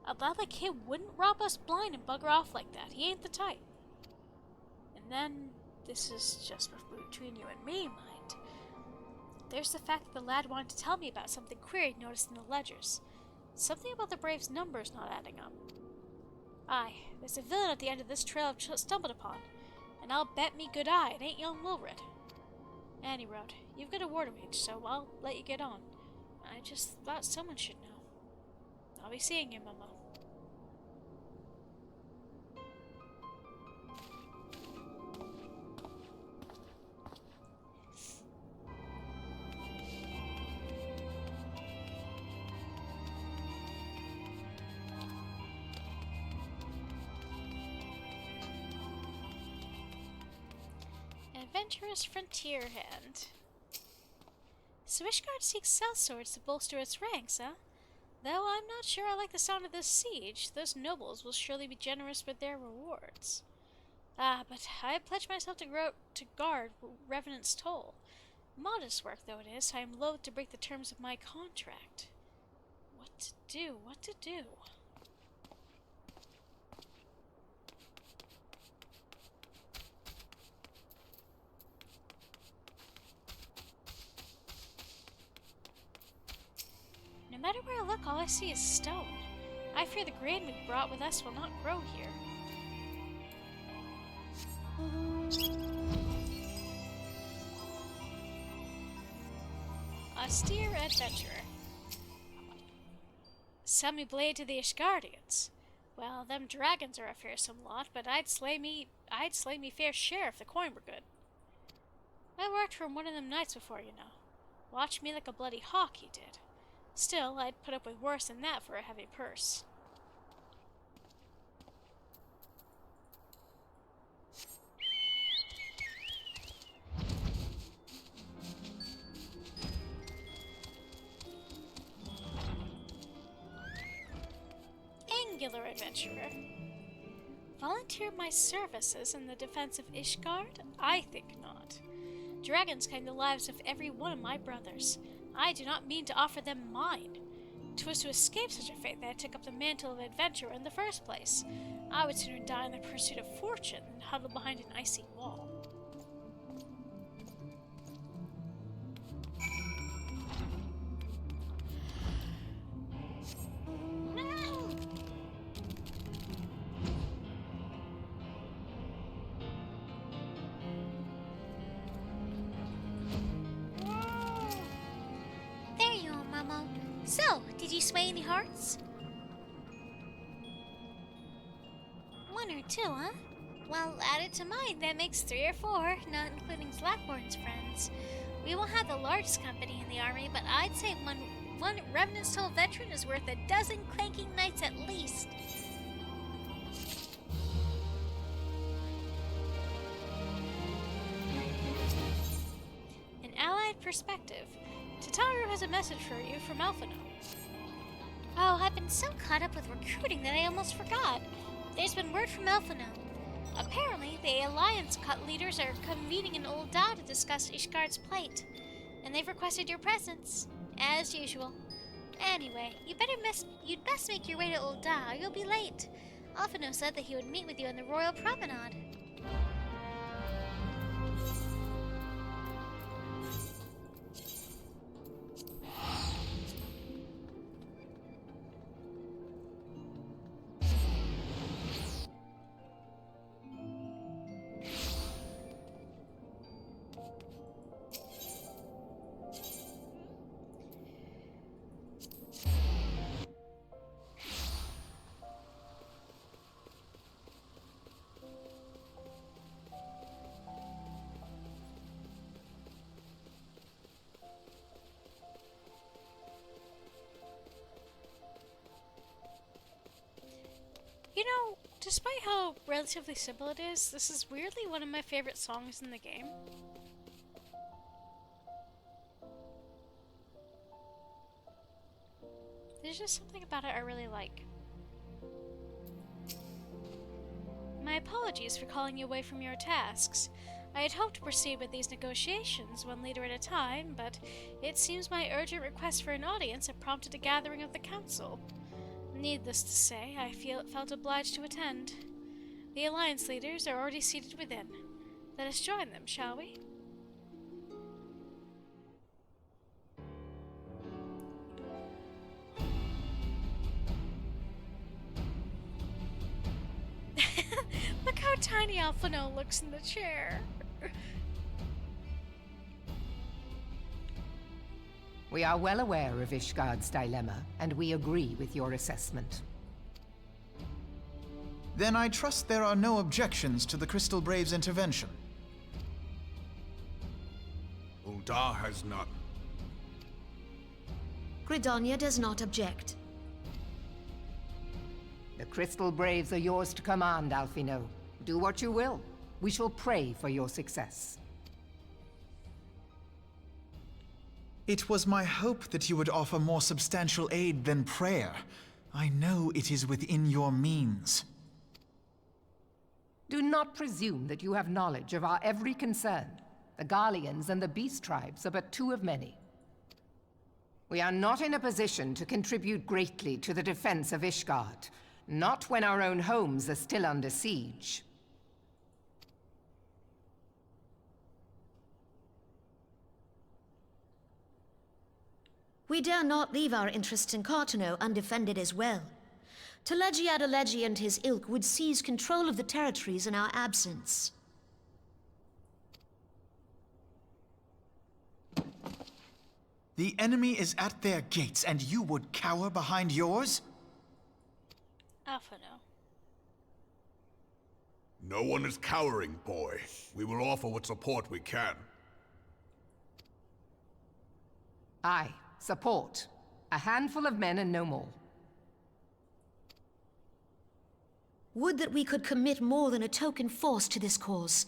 [SPEAKER 1] A lad like him wouldn't rob us blind and bugger off like that. He ain't the type. And then, this is just between you and me, mind. There's the fact that the lad wanted to tell me about something queer he'd noticed in the ledgers. Something about the Braves' numbers not adding up. Aye, there's a villain at the end of this trail I've stumbled upon, and I'll bet me good eye it ain't young Wilred. Any road, you've got a war to wage, so I'll let you get on. I just thought someone should know. I'll be seeing you, Momo. Adventurous frontier hand. So Ishgard seeks south swords to bolster its ranks, huh? Though I'm not sure I like the sound of this siege, those nobles will surely be generous with their rewards. Ah, but I pledged myself to guard Revenant's toll. Modest work though it is, I am loath to break the terms of my contract. What to do? What to do? No matter where I look, all I see is stone. I fear the grain we brought with us will not grow here. Austere adventurer. Sell me blade to the Ishgardians. Well, them dragons are a fearsome lot, but I'd slay me fair share if the coin were good. I worked for one of them knights before, you know. Watched me like a bloody hawk, he did. Still, I'd put up with worse than that for a heavy purse. Angular adventurer. Volunteer my services in the defense of Ishgard? I think not. Dragons claim the lives of every one of my brothers. I do not mean to offer them mine. 'Twas to escape such a fate that I took up the mantle of adventurer in the first place. I would sooner die in the pursuit of fortune than huddle behind an icy wall.
[SPEAKER 7] There you are, Momo. So, did you sway any hearts? One or two, huh? Well, add it to mine. That makes 3 or 4, not including Slackborn's friends. We won't have the largest company in the army, but I'd say one Revenant's Toll veteran is worth a dozen clanking knights at least.
[SPEAKER 1] An allied perspective. Tataru has a message for you from Alphino.
[SPEAKER 7] Oh, I've been so caught up with recruiting that I almost forgot. There's been word from Elfino. Apparently, the Alliance cut leaders are convening in Old Da to discuss Ishgard's plight, and they've requested your presence, as usual. Anyway, you'd best make your way to Old Da, or you'll be late. Alphino said that he would meet with you on the Royal Promenade.
[SPEAKER 1] You know, despite how relatively simple it is, this is weirdly one of my favorite songs in the game. There's just something about it I really like. My apologies for calling you away from your tasks. I had hoped to proceed with these negotiations one leader at a time, but it seems my urgent request for an audience had prompted a gathering of the council. Needless to say, I felt obliged to attend. The alliance leaders are already seated within. Let us join them, shall we? Look how tiny Alphino looks in the chair.
[SPEAKER 10] We are well aware of Ishgard's dilemma, and we agree with your assessment.
[SPEAKER 5] Then I trust there are no objections to the Crystal Braves' intervention.
[SPEAKER 3] Uldar has none.
[SPEAKER 11] Gridania does not object.
[SPEAKER 10] The Crystal Braves are yours to command, Alphino. Do what you will. We shall pray for your success.
[SPEAKER 5] It was my hope that you would offer more substantial aid than prayer. I know it is within your means.
[SPEAKER 10] Do not presume that you have knowledge of our every concern. The Garleans and the Beast Tribes are but two of many. We are not in a position to contribute greatly to the defense of Ishgard, not when our own homes are still under siege.
[SPEAKER 11] We dare not leave our interests in Cartano undefended as well. Telegi Adalegi and his ilk would seize control of the territories in our absence.
[SPEAKER 5] The enemy is at their gates, and you would cower behind yours?
[SPEAKER 1] Alphino.
[SPEAKER 3] No one is cowering, boy. We will offer what support we can.
[SPEAKER 10] Aye, support. A handful of men and no more.
[SPEAKER 11] Would that we could commit more than a token force to this cause.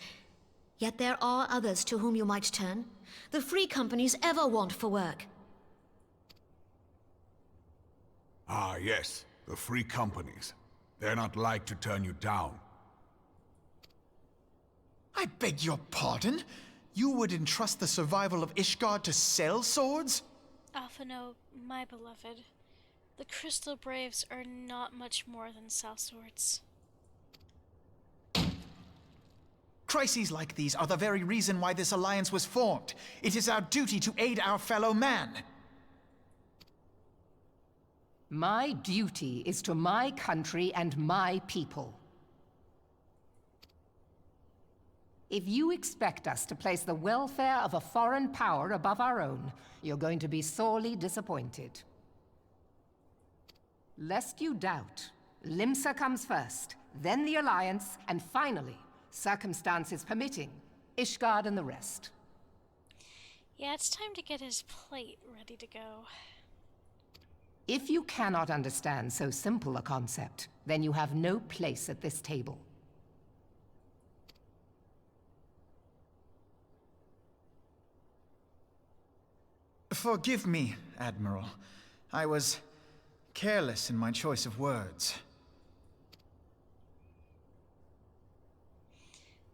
[SPEAKER 11] Yet there are others to whom you might turn. The free companies ever want for work.
[SPEAKER 3] Ah, yes. The free companies. They're not like to turn you down.
[SPEAKER 5] I beg your pardon? You would entrust the survival of Ishgard to sell swords?
[SPEAKER 1] Alphino, my beloved, the Crystal Braves are not much more than sellswords.
[SPEAKER 5] Crises like these are the very reason why this alliance was formed. It is our duty to aid our fellow man.
[SPEAKER 10] My duty is to my country and my people. If you expect us to place the welfare of a foreign power above our own, you're going to be sorely disappointed. Lest you doubt, Limsa comes first, then the Alliance, and finally, circumstances permitting, Ishgard and the rest.
[SPEAKER 1] Yeah, it's time to get his plate ready to go.
[SPEAKER 10] If you cannot understand so simple a concept, then you have no place at this table.
[SPEAKER 5] Forgive me, Admiral. I was careless in my choice of words.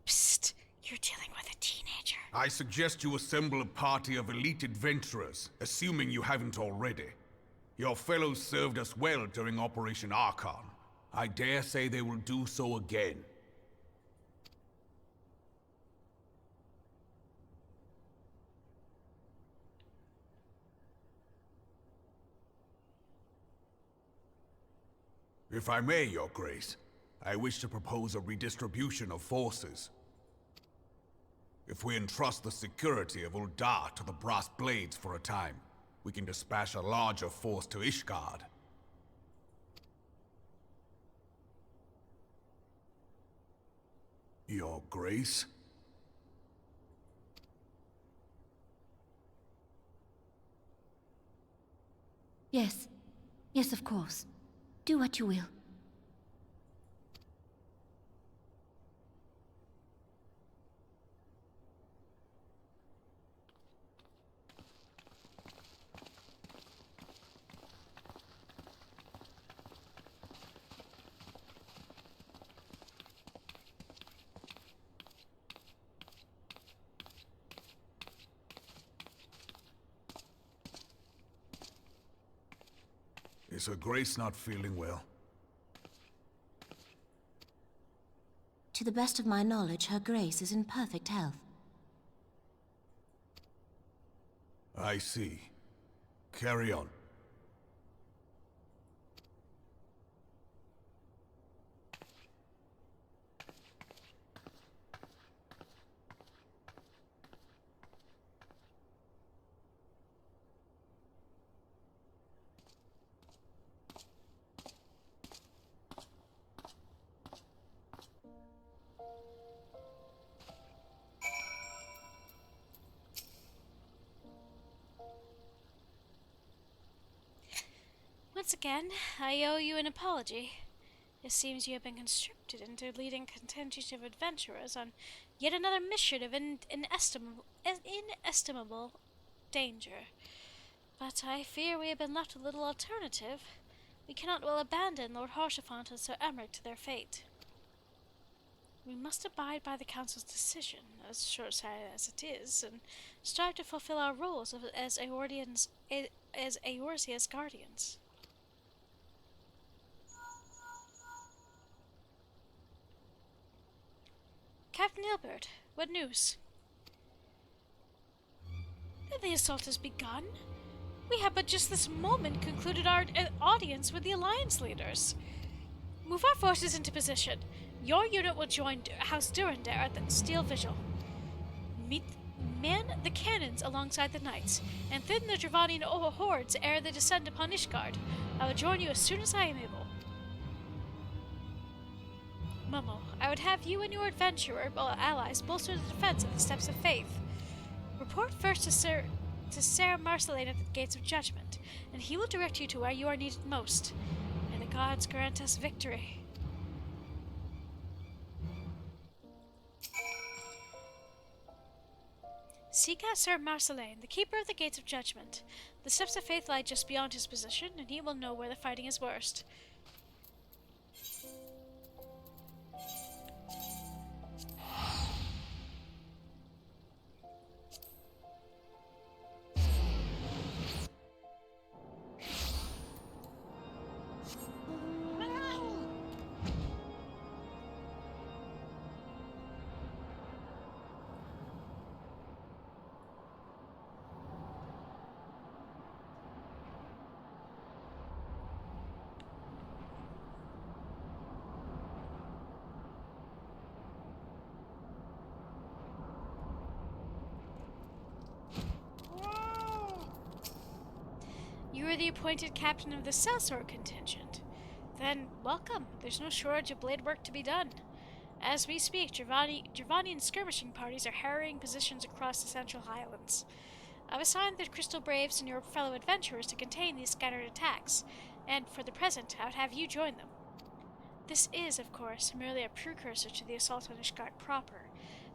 [SPEAKER 1] Psst, you're dealing with a teenager.
[SPEAKER 3] I suggest you assemble a party of elite adventurers, assuming you haven't already. Your fellows served us well during Operation Archon. I dare say they will do so again. If I may, Your Grace, I wish to propose a redistribution of forces. If we entrust the security of Uldar to the Brass Blades for a time, we can dispatch a larger force to Ishgard. Your Grace?
[SPEAKER 11] Yes. Yes, of course. Do what you will.
[SPEAKER 3] Is Her Grace not feeling well?
[SPEAKER 4] To the best of my knowledge, Her Grace is in perfect health.
[SPEAKER 3] I see. Carry on.
[SPEAKER 1] Once again, I owe you an apology. It seems you have been conscripted into leading contingent of adventurers on yet another mission of inestimable danger. But I fear we have been left with little alternative. We cannot well abandon Lord Haurchefant and Sir Emmerich to their fate. We must abide by the Council's decision, as short-sighted as it is, and strive to fulfill our roles as Eorzea's guardians. Captain Hilbert, what news? The assault has begun. We have but just this moment concluded our audience with the Alliance leaders. Move our forces into position. Your unit will join House Durandar at the Steel Vigil. Man the cannons alongside the knights, and thin the Dravanian hordes ere they descend upon Ishgard. I will join you as soon as I am able. Momo, I would have you and your adventurer allies bolster the defense of the Steps of Faith. Report first to Sir Marceline at the Gates of Judgment, and he will direct you to where you are needed most. May the gods grant us victory. Seek out Sir Marceline, the keeper of the Gates of Judgment. The Steps of Faith lie just beyond his position, and he will know where the fighting is worst. You are the appointed captain of the sellsword contingent. Then, welcome. There's no shortage of blade work to be done. As we speak, Dravanian skirmishing parties are harrying positions across the Central Highlands. I've assigned the Crystal Braves and your fellow adventurers to contain these scattered attacks, and for the present, I would have you join them. This is, of course, merely a precursor to the assault on Ishgard proper.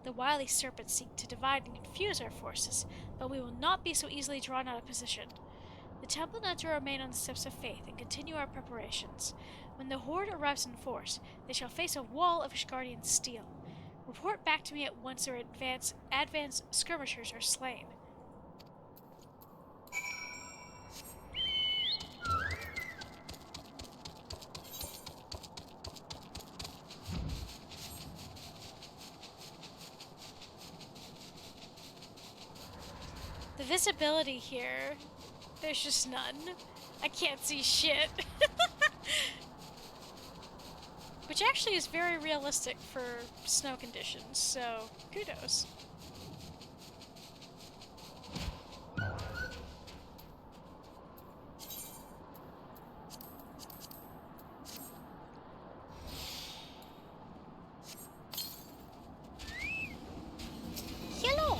[SPEAKER 1] The wily serpents seek to divide and confuse our forces, but we will not be so easily drawn out of position. The Temple Nuns will remain on the Steps of Faith and continue our preparations. When the Horde arrives in force, they shall face a wall of Ishgardian steel. Report back to me at once their advanced skirmishers are slain. The visibility here, there's just none. I can't see shit. Which actually is very realistic for snow conditions, so kudos. Hello.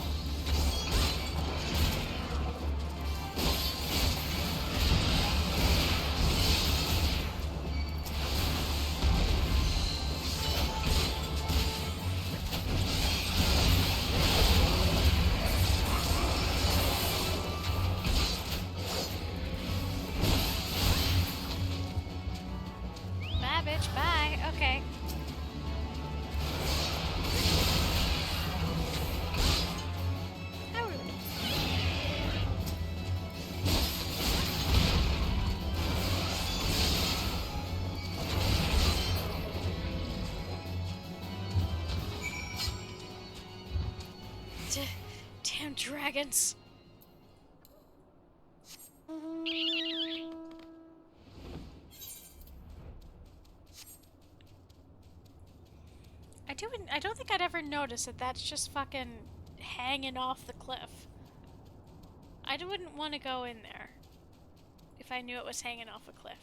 [SPEAKER 1] Damn dragons. I don't think I'd ever notice that that's just fucking hanging off the cliff. I wouldn't want to go in there if I knew it was hanging off a cliff.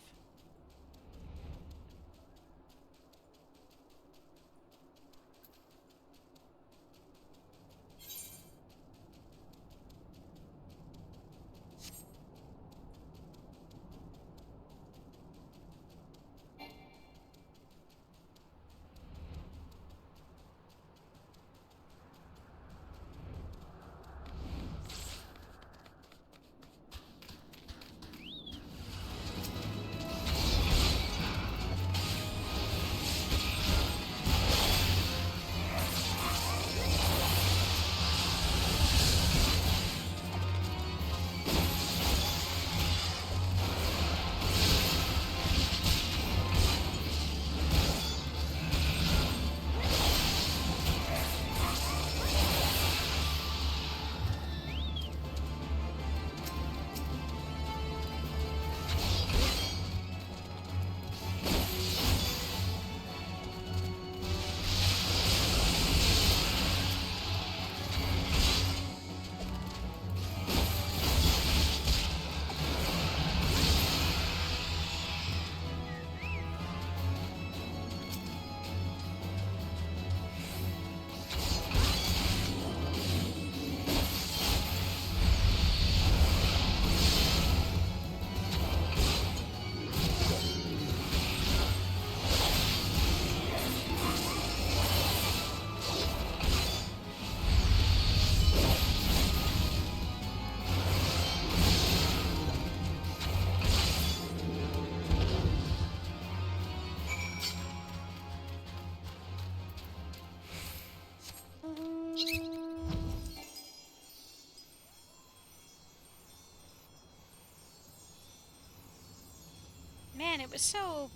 [SPEAKER 1] Man, it was so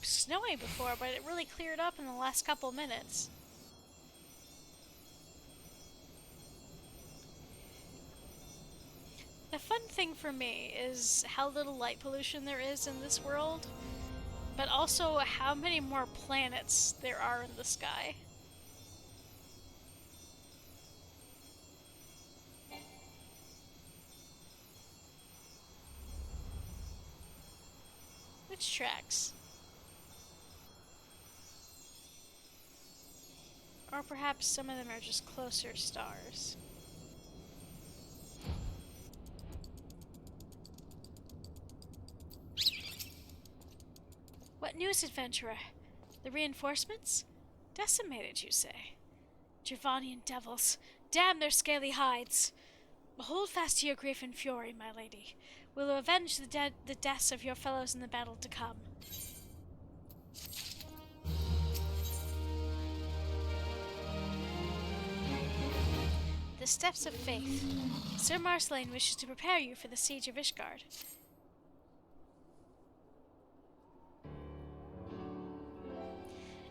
[SPEAKER 1] snowy before, but it really cleared up in the last couple minutes. The fun thing for me is how little light pollution there is in this world, but also how many more planets there are in the sky. Which tracks? Or perhaps some of them are just closer stars. What news, adventurer? The reinforcements? Decimated, you say? Dravanian devils. Damn their scaly hides! Hold fast to your grief and fury, my lady. We will avenge the deaths of your fellows in the battle to come. The Steps of Faith. Sir Marceline wishes to prepare you for the siege of Ishgard.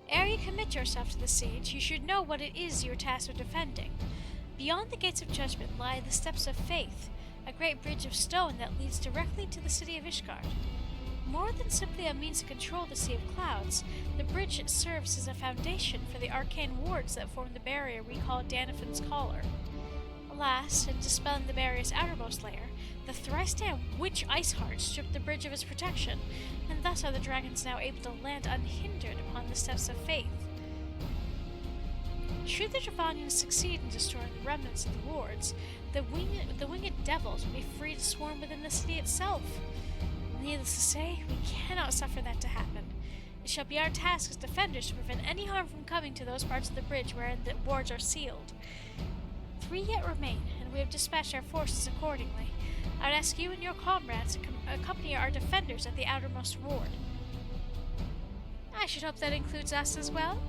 [SPEAKER 1] Ere you commit yourself to the siege, you should know what it is you are tasked with defending. Beyond the gates of judgment lie the Steps of Faith, a great bridge of stone that leads directly to the city of Ishgard. More than simply a means to control the Sea of Clouds, the bridge serves as a foundation for the arcane wards that form the barrier we call Danifin's Collar. Alas, in dispelling the barrier's outermost layer, the thrice-damned witch Iceheart stripped the bridge of its protection, and thus are the dragons now able to land unhindered upon the Steps of Faith. Should the Dravanians succeed in destroying the remnants of the wards, the winged devils will be free to swarm within the city itself. Needless to say, we cannot suffer that to happen. It shall be our task as defenders to prevent any harm from coming to those parts of the bridge wherein the wards are sealed. 3 yet remain, and we have dispatched our forces accordingly. I would ask you and your comrades to accompany our defenders at the outermost ward. I should hope that includes us as well.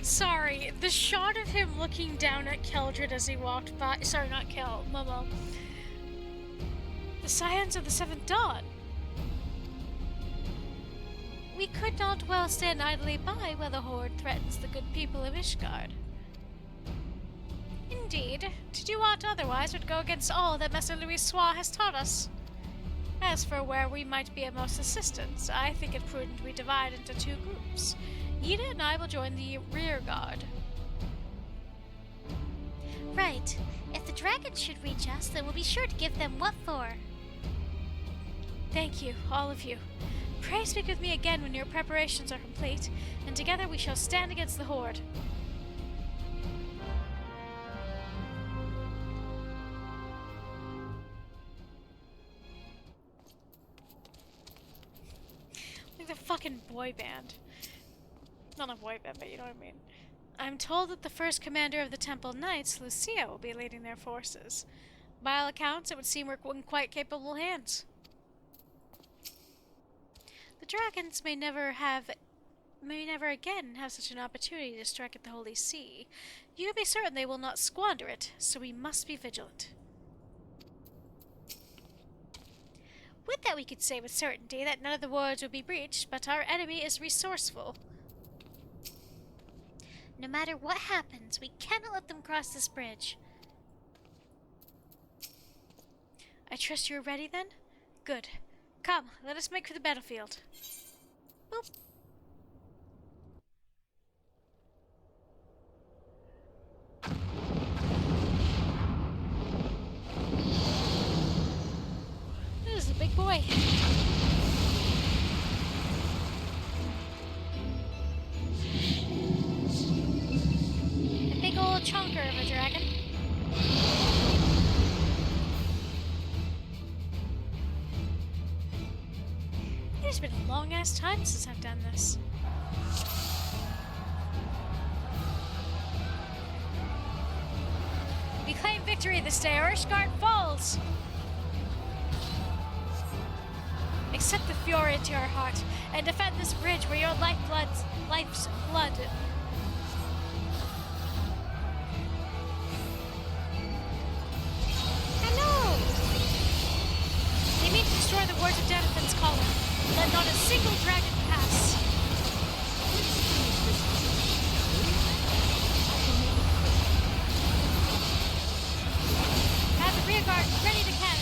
[SPEAKER 1] Sorry, the shot of him looking down at Keldred as he walked by— sorry, not Kel, Momo. The Scions of the Seventh Dawn. We could not well stand idly by while the Horde threatens the good people of Ishgard. Indeed, to do aught otherwise would go against all that Master Louis Soir has taught us. As for where we might be of most assistance, I think it prudent we divide into two groups. Yida and I will join the rear guard.
[SPEAKER 7] Right. If the dragons should reach us, then we'll be sure to give them what for.
[SPEAKER 1] Thank you, all of you. Pray speak with me again when your preparations are complete, and together we shall stand against the Horde. Like the fucking boy band. Not a boy band, but you know what I mean. I'm told that the first commander of the Temple Knights, Lucia, will be leading their forces. By all accounts, it would seem we're in quite capable hands. The dragons may never again have such an opportunity to strike at the Holy See. You can be certain they will not squander it, so we must be vigilant. Would that we could say with certainty that none of the wards will be breached, but our enemy is resourceful.
[SPEAKER 7] No matter what happens, we cannot let them cross this bridge.
[SPEAKER 1] I trust you are ready then? Good. Come, let us make for the battlefield. Boop. This is a big boy. A big old chunker of a dragon. It's been a long-ass time since I've done this. We claim victory this day, or Ishgard falls! Accept the fury into your heart, and defend this bridge where your life's blood. Hello! They mean to destroy the wards of Denathan's column. Let not a single dragon pass. Have the rear guard ready to cannon.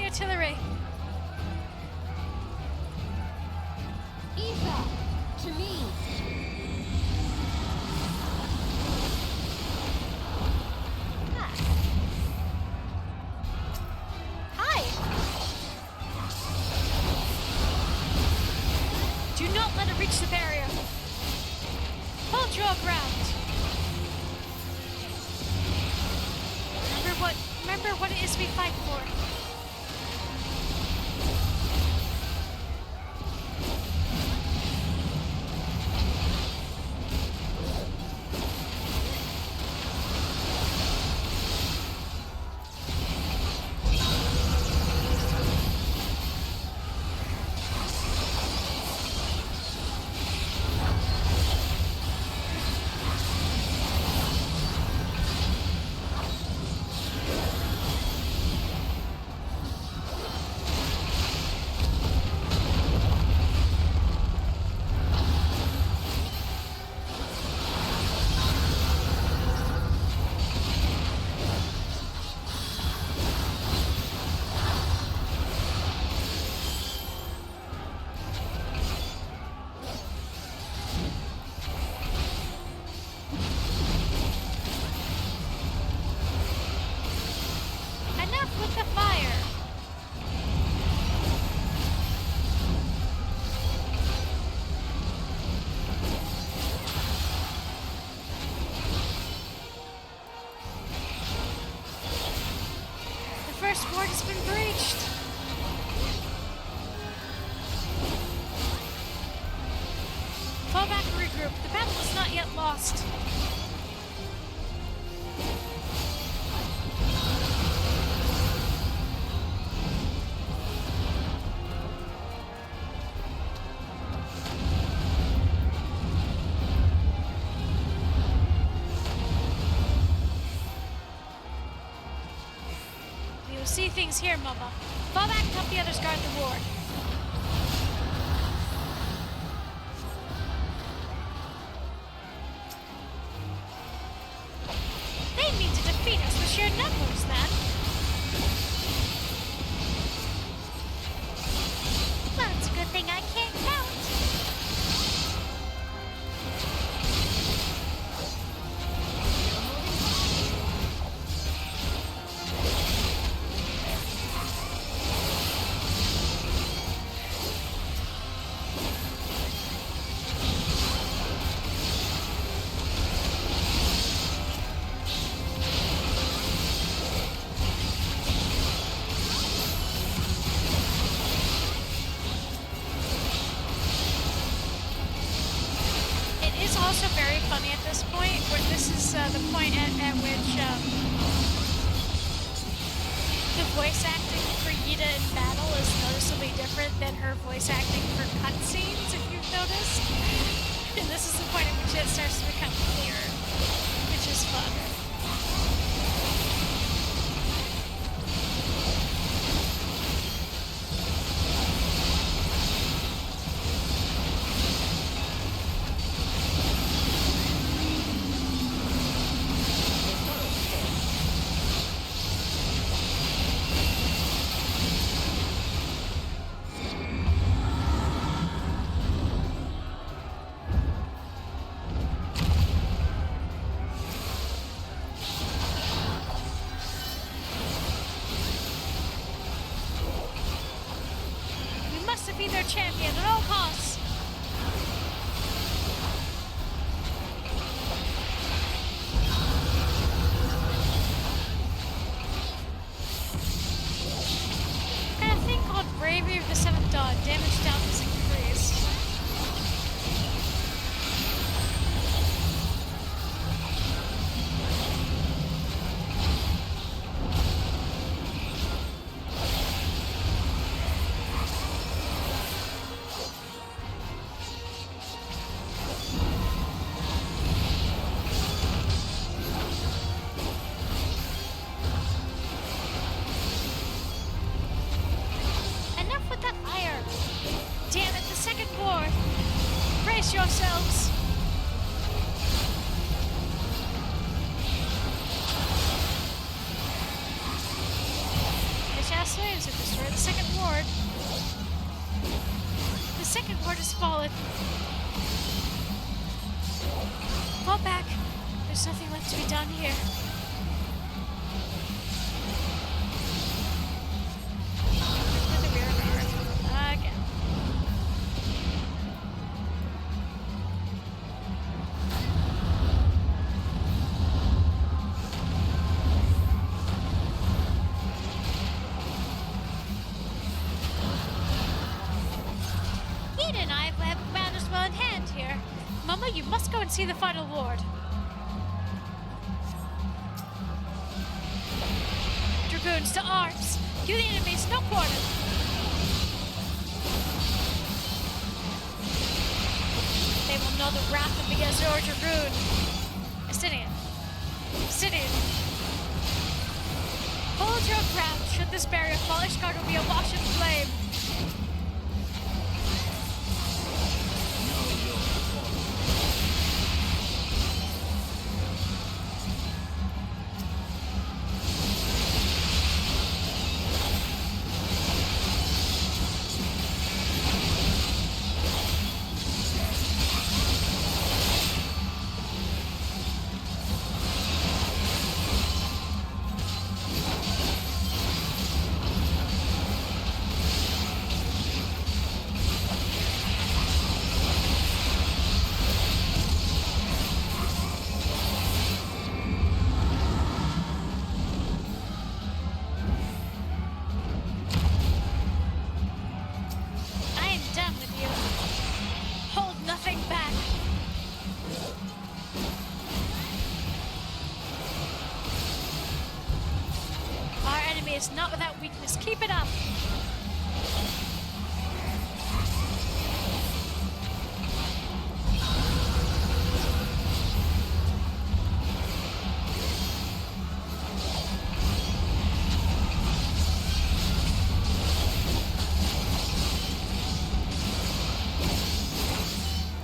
[SPEAKER 1] Artillery.
[SPEAKER 6] Eva, to me.
[SPEAKER 1] Hi. Do not let it reach the barrier. Hold your ground. Remember what it is we fight for. not yet lost. We will see things here, Mama. Fall back and help the others guard the ward. They need to defeat us with sheer numbers, then.
[SPEAKER 7] Well, it's a good thing I can't count.
[SPEAKER 1] Also very funny at this point, where this is the point at which the voice acting for Yida in battle is noticeably different than her voice acting for cutscenes, if you've noticed. And this is the point at which it starts to become clearer, which is fun. Be their champion at all costs. And a thing called Bravery of the Seventh Dawn. Damage down is increased. Brace yourselves! His slaves have destroyed the second ward. The second ward has fallen. Fall back. There's nothing left to be done here. With the rear guard. Again. And I have matters well in hand here. Mama, you must go and see the final ward. Dragoons to arms! Give the enemies no quarter! They will know the wrath of the Azure Dragoon. Justinian. Justinian. Hold your ground. Should this barrier fall, Ishgard will be awash in flame. is not without weakness. Keep it up!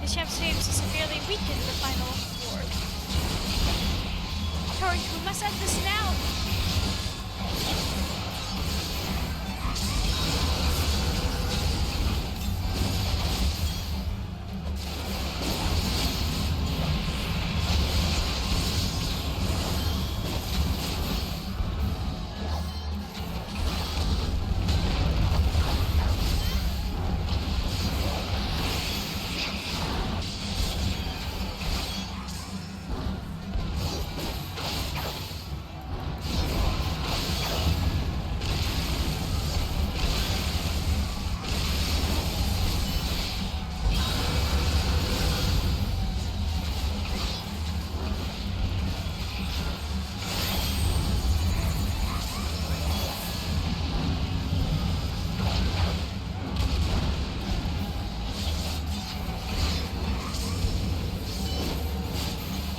[SPEAKER 1] Bishop seems to severely weaken the final ward. Hurry, we must end this now!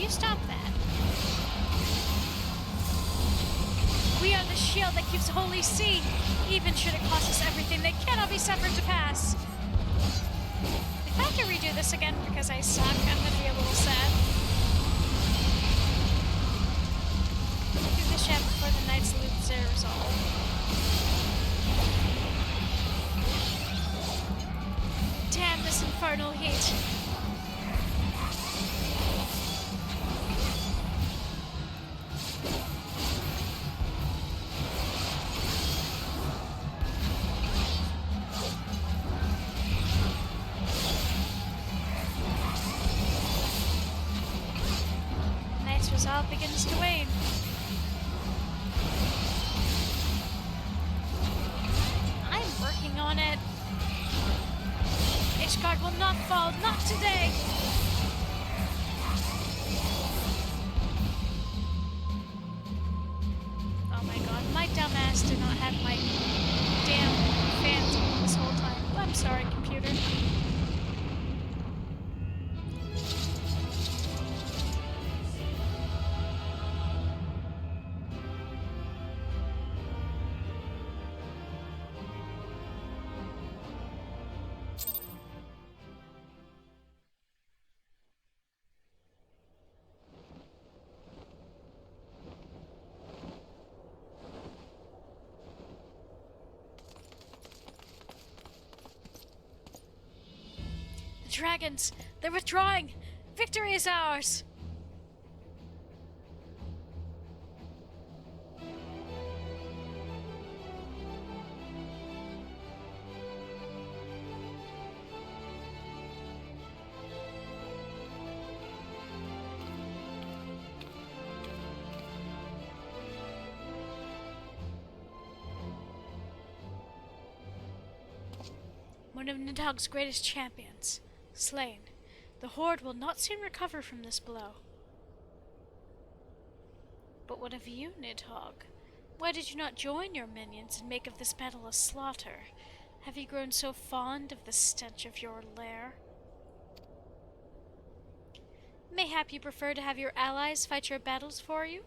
[SPEAKER 1] Stop that. We are the shield that keeps Holy See. Even should it cost us everything, they cannot be suffered to pass. If I have to redo this again because I suck, I'm gonna be a little sad. Do the ship before the Knights lose their resolve. Damn this infernal heat. Resolve begins to wane. I'm working on it. Ishgard will not fall, not today. Oh my god, my dumb ass did not have my damn fans on this whole time. I'm sorry, computer. Dragons! They're withdrawing! Victory is ours! One of Nidhogg's greatest champions. Slain. The Horde will not soon recover from this blow. But what of you, Nidhogg? Why did you not join your minions and make of this battle a slaughter? Have you grown so fond of the stench of your lair? Mayhap you prefer to have your allies fight your battles for you?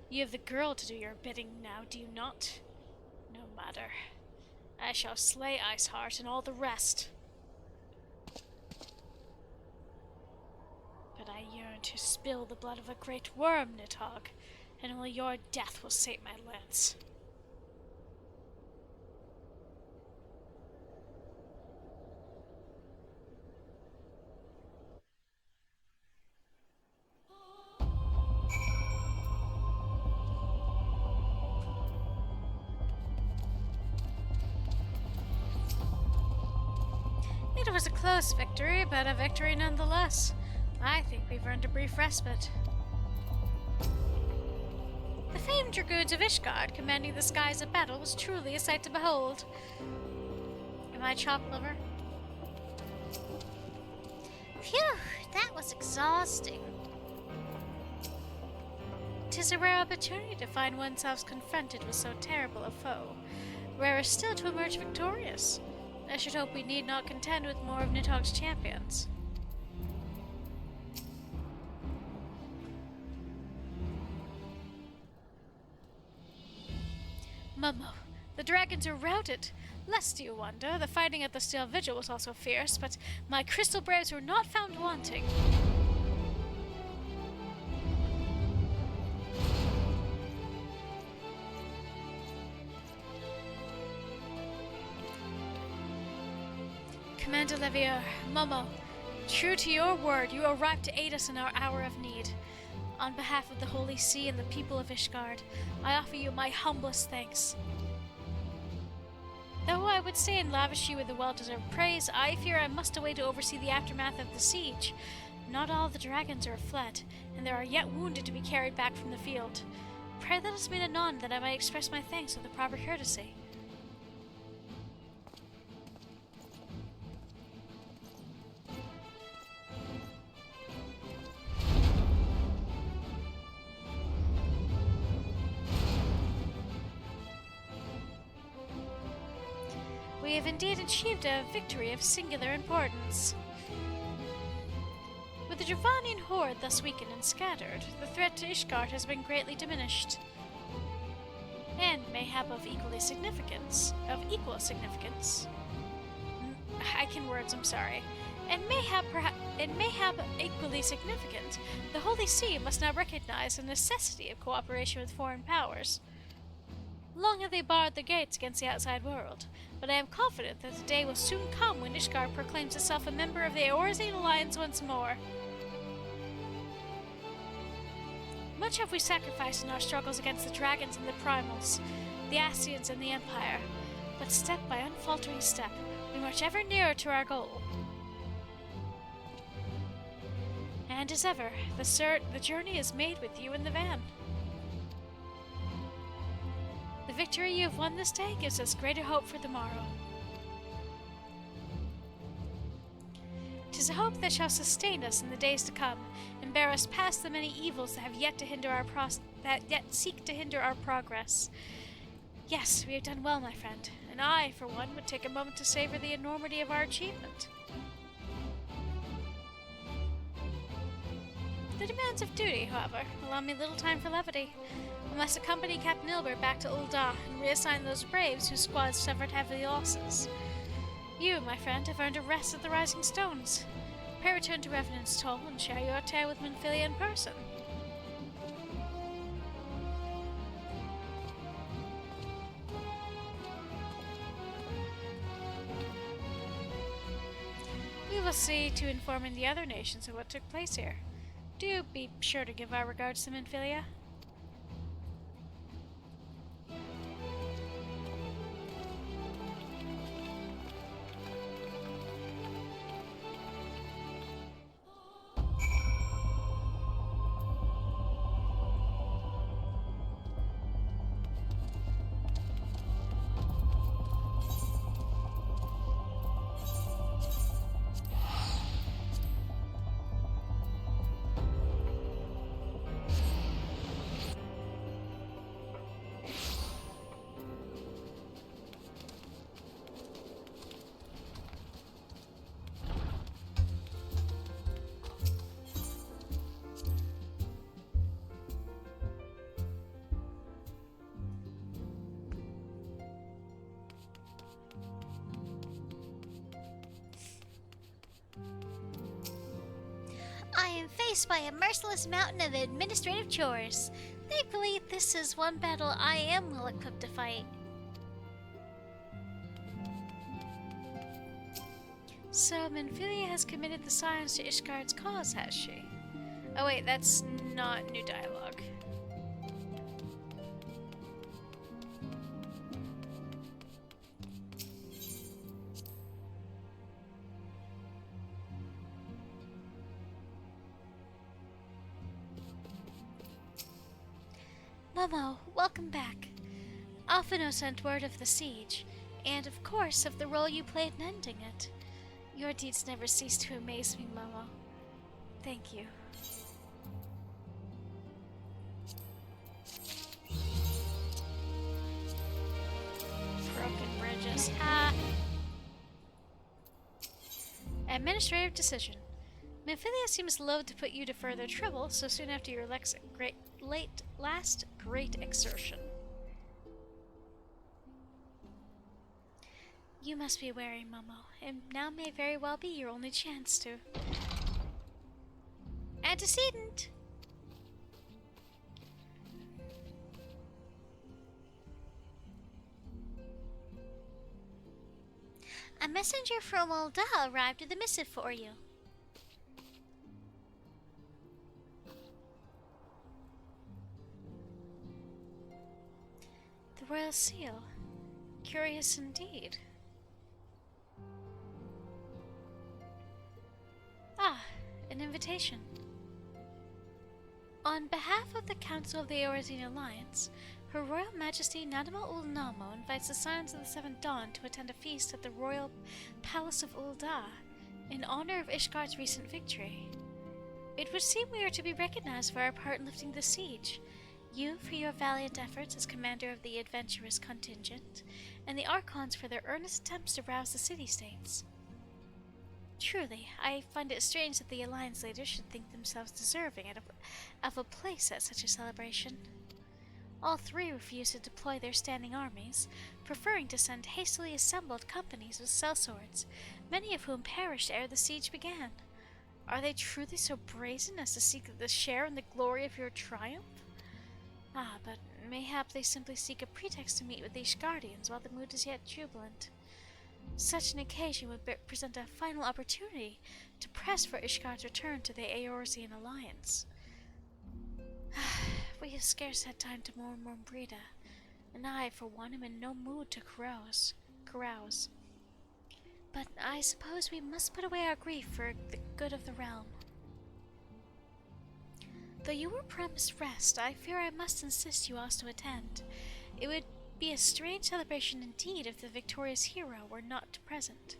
[SPEAKER 1] You have the girl to do your bidding now, do you not? No matter. I shall slay Iceheart and all the rest. But I yearn to spill the blood of a great worm, Nidhogg, and only your death will sate my lance. It was a close victory, but a victory nonetheless. I think we've earned a brief respite. The famed dragoons of Ishgard commanding the skies of battle was truly a sight to behold. Am I chopped liver?
[SPEAKER 7] Phew, that was exhausting.
[SPEAKER 1] 'Tis a rare opportunity to find oneself confronted with so terrible a foe. Rarer still to emerge victorious. I should hope we need not contend with more of Nidhogg's champions. Momo, the dragons are routed. Lest you wonder, the fighting at the Steel Vigil was also fierce, but my crystal braves were not found wanting. Commander Levier, Momo, true to your word, you arrived to aid us in our hour of need. On behalf of the Holy See and the people of Ishgard, I offer you my humblest thanks. Though I would stay and lavish you with the well-deserved praise, I fear I must away to oversee the aftermath of the siege. Not all the dragons are fled, and there are yet wounded to be carried back from the field. Pray let us meet anon, that I may express my thanks with the proper courtesy. We have indeed achieved a victory of singular importance. With the Dravanian horde thus weakened and scattered, the threat to Ishgard has been greatly diminished. And mayhap of equal significance. I can words, I'm sorry. And mayhap equally significant, the Holy See must now recognize the necessity of cooperation with foreign powers. Long have they barred the gates against the outside world, but I am confident that the day will soon come when Ishgard proclaims itself a member of the Eorzean Alliance once more. Much have we sacrificed in our struggles against the dragons and the primals, the Ascians and the Empire, but step by unfaltering step, we march ever nearer to our goal. And as ever, the journey is made with you in the van. The victory you have won this day gives us greater hope for the morrow. 'Tis a hope that shall sustain us in the days to come, and bear us past the many evils that have yet to hinder seek to hinder our progress. Yes, we have done well, my friend, and I, for one, would take a moment to savor the enormity of our achievement. The demands of duty, however, allow me little time for levity. I must accompany Captain Ilbert back to Ul'dah and reassign those braves whose squads suffered heavy losses. You, my friend, have earned a rest at the Rising Stones. Pray return to Revenant's Toll and share your tale with Minfilia in person. We will see to informing the other nations of what took place here. Do be sure to give our regards to Minfilia.
[SPEAKER 7] I am faced by a merciless mountain of administrative chores. Thankfully, this is one battle I am well equipped to fight.
[SPEAKER 1] So, Minfilia has committed the Scions to Ishgard's cause, has she? Oh wait, that's not new dialogue.
[SPEAKER 7] Momo, welcome back. Alphino sent word of the siege, and of course of the role you played in ending it.
[SPEAKER 1] Your deeds never cease to amaze me, Momo. Thank you. Broken bridges. Ha! Administrative decision. Memphilia seems loath to put you to further trouble so soon after your last great exertion. You must be wary, Momo, and now may very well be your only chance to. Antecedent!
[SPEAKER 7] A messenger from Ulda arrived with a missive for you.
[SPEAKER 1] The royal seal. Curious indeed. Ah, an invitation. On behalf of the Council of the Eorzean Alliance, Her Royal Majesty Nadama Ulnamo invites the Scions of the Seventh Dawn to attend a feast at the Royal Palace of Ulda in honor of Ishgard's recent victory. It would seem we are to be recognized for our part in lifting the siege, you for your valiant efforts as commander of the adventurous contingent, and the Archons for their earnest attempts to rouse the city-states. Truly, I find it strange that the Alliance leaders should think themselves deserving of a place at such a celebration. All three refuse to deploy their standing armies, preferring to send hastily assembled companies with sellswords, many of whom perished ere the siege began. Are they truly so brazen as to seek the share in the glory of your triumph? Ah, but mayhap they simply seek a pretext to meet with these guardians while the mood is yet jubilant. Such an occasion would present a final opportunity to press for Ishgard's return to the Eorzean Alliance. We have scarce had time to mourn Brida, and I, for one, am in no mood to carouse. But I suppose we must put away our grief for the good of the realm. Though you were promised rest, I fear I must insist you also attend. It would be a strange celebration indeed if the victorious hero were not present.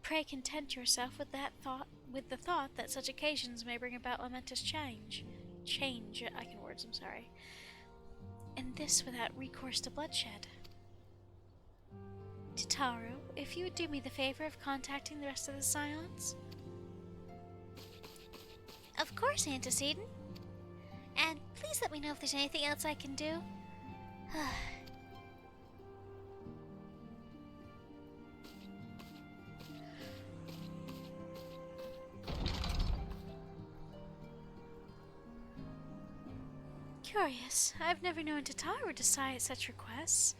[SPEAKER 1] Pray content yourself with the thought that such occasions may bring about momentous change, I'm sorry. And this without recourse to bloodshed. Tataru, if you would do me the favor of contacting the rest of the Scions?
[SPEAKER 7] Of course, Antecedent. And please let me know if there's anything else I can do.
[SPEAKER 1] Curious. I've never known Tataru decide such requests.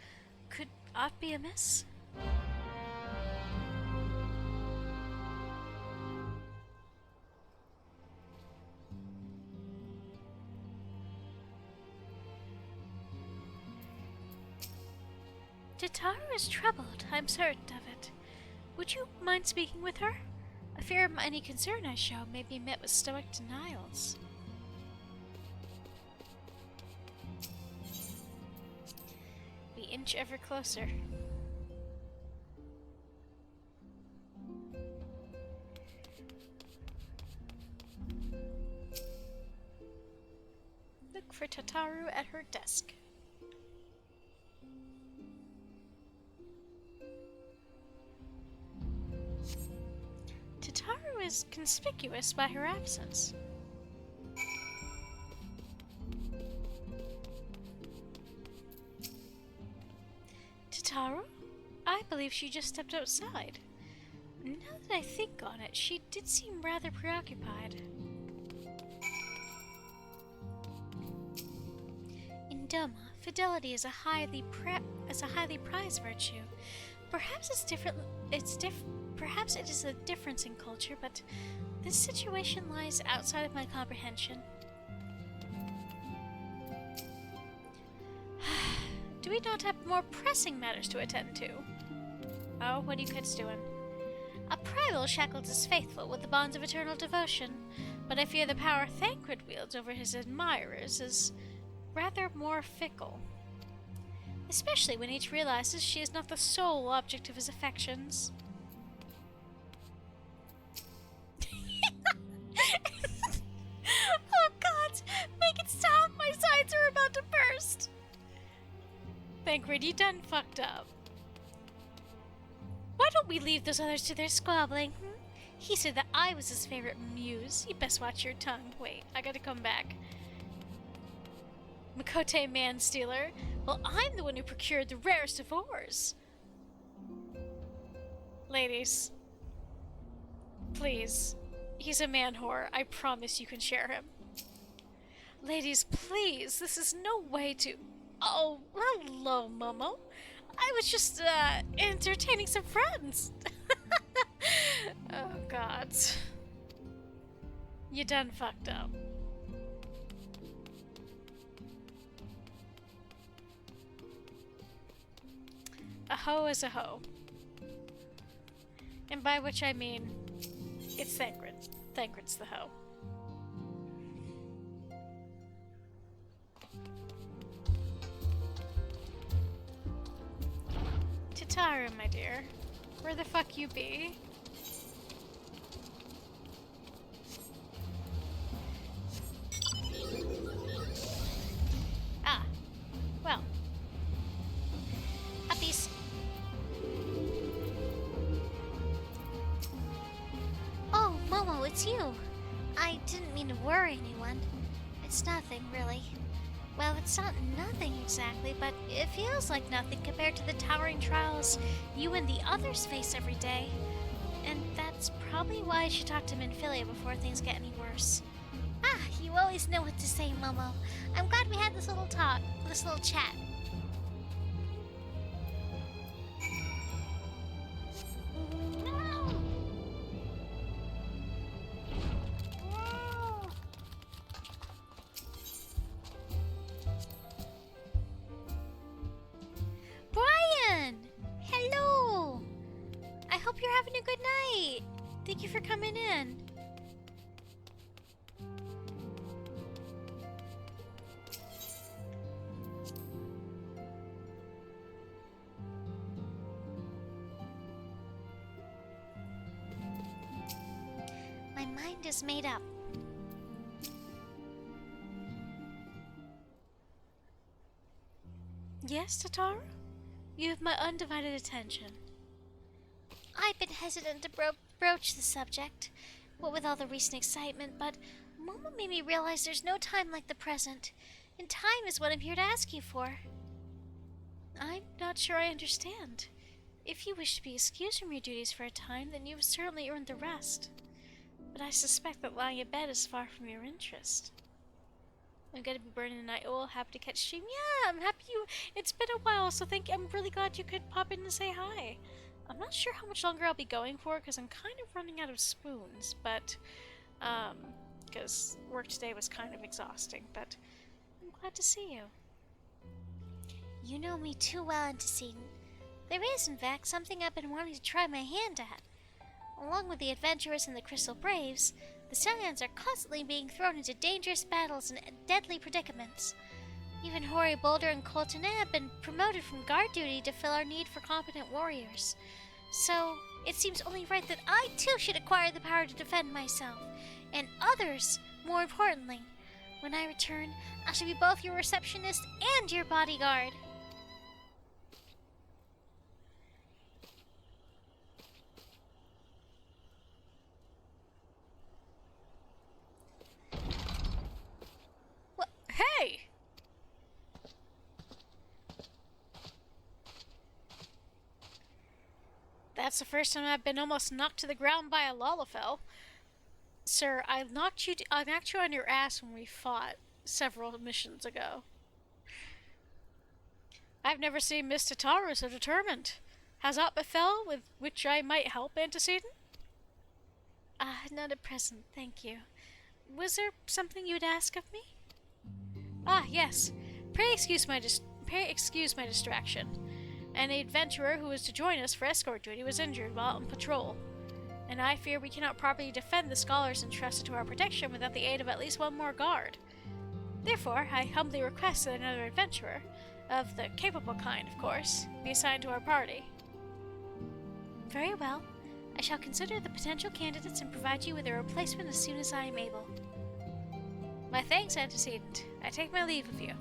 [SPEAKER 1] Could aught be amiss? Tataru is troubled, I'm certain of it. Would you mind speaking with her? I fear any concern I show may be met with stoic denials. We inch ever closer. Look for Tataru at her desk. Tataru is conspicuous by her absence. Tataru? I believe she just stepped outside. Now that I think on it, she did seem rather preoccupied. In Doma, fidelity is a highly prized virtue. Perhaps Perhaps it is a difference in culture, but this situation lies outside of my comprehension. Do we not have more pressing matters to attend to? Oh, what are you kids doing? A Primal shackles is faithful with the bonds of eternal devotion, but I fear the power Thancred wields over his admirers is rather more fickle. Especially when each realizes she is not the sole object of his affections. Oh god, make it stop! My sides are about to burst! Thancred, you done fucked up. Why don't we leave those others to their squabbling? He said that I was his favorite muse. You best watch your tongue. Wait, I gotta come back. Makote man-stealer. Well, I'm the one who procured the rarest of ores. Ladies. Please. He's a man whore. I promise you can share him. Ladies, please. This is no way to... Oh, hello, Momo. I was just, entertaining some friends. Oh, God. You done fucked up. A hoe is a hoe. And by which I mean, it's Thancred. Thancred's the hoe. Tataru, my dear. Where the fuck you be? Ah. Well. Uppies.
[SPEAKER 7] Oh, Momo, it's you. I didn't mean to worry anyone. It's nothing, really. Well, it's not nothing exactly, but it feels like nothing compared to the towering trials you and the others face every day. And that's probably why I should talk to Minfilia before things get any worse. Ah, you always know what to say, Momo. I'm glad we had this little talk, this little chat. Brian! Hello! I hope you're having a good night. Thank you for coming in. My mind is made up.
[SPEAKER 1] Yes, Tataru? You have my undivided attention.
[SPEAKER 7] I've been hesitant to broach the subject, what with all the recent excitement, but Momo made me realize there's no time like the present, and time is what I'm here to ask you for.
[SPEAKER 1] I'm not sure I understand. If you wish to be excused from your duties for a time, then you've certainly earned the rest. But I suspect that lying in bed is far from your interest. I'm gonna be burning the night oil, happy to catch stream. Yeah, I'm happy you... It's been a while, so I'm really glad you could pop in and say hi. I'm not sure how much longer I'll be going for, because I'm kind of running out of spoons, but... because work today was kind of exhausting, but I'm glad to see you.
[SPEAKER 7] You know me too well, Antecedent. There is, in fact, something I've been wanting to try my hand at. Along with the adventurers and the Crystal Braves, the Scions are constantly being thrown into dangerous battles and deadly predicaments. Even Hori Boulder and Colton have been promoted from guard duty to fill our need for competent warriors. So, it seems only right that I too should acquire the power to defend myself, and others, more importantly. When I return, I shall be both your receptionist and your bodyguard.
[SPEAKER 1] Hey! That's the first time I've been almost knocked to the ground by a Lalafell. Sir, I knocked you on your ass when we fought several missions ago. I've never seen Miss Tataru so determined. Has aught befell with which I might help, Antecedent?
[SPEAKER 7] Not at present, thank you.
[SPEAKER 1] Was there something you'd ask of me? Ah, yes. Pray excuse my distraction. An adventurer who was to join us for escort duty was injured while on patrol, and I fear we cannot properly defend the scholars entrusted to our protection without the aid of at least one more guard. Therefore, I humbly request that another adventurer, of the capable kind, of course, be assigned to our party.
[SPEAKER 7] Very well. I shall consider the potential candidates and provide you with a replacement as soon as I am able.
[SPEAKER 1] My thanks, Antecedent. I take my leave of you.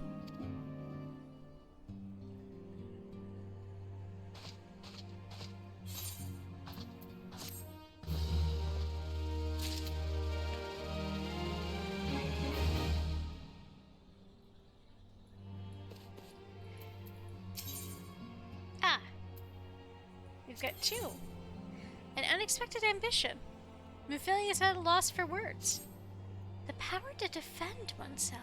[SPEAKER 1] we've got two. An unexpected ambition. Mephilia is at a loss for words. The power to defend oneself.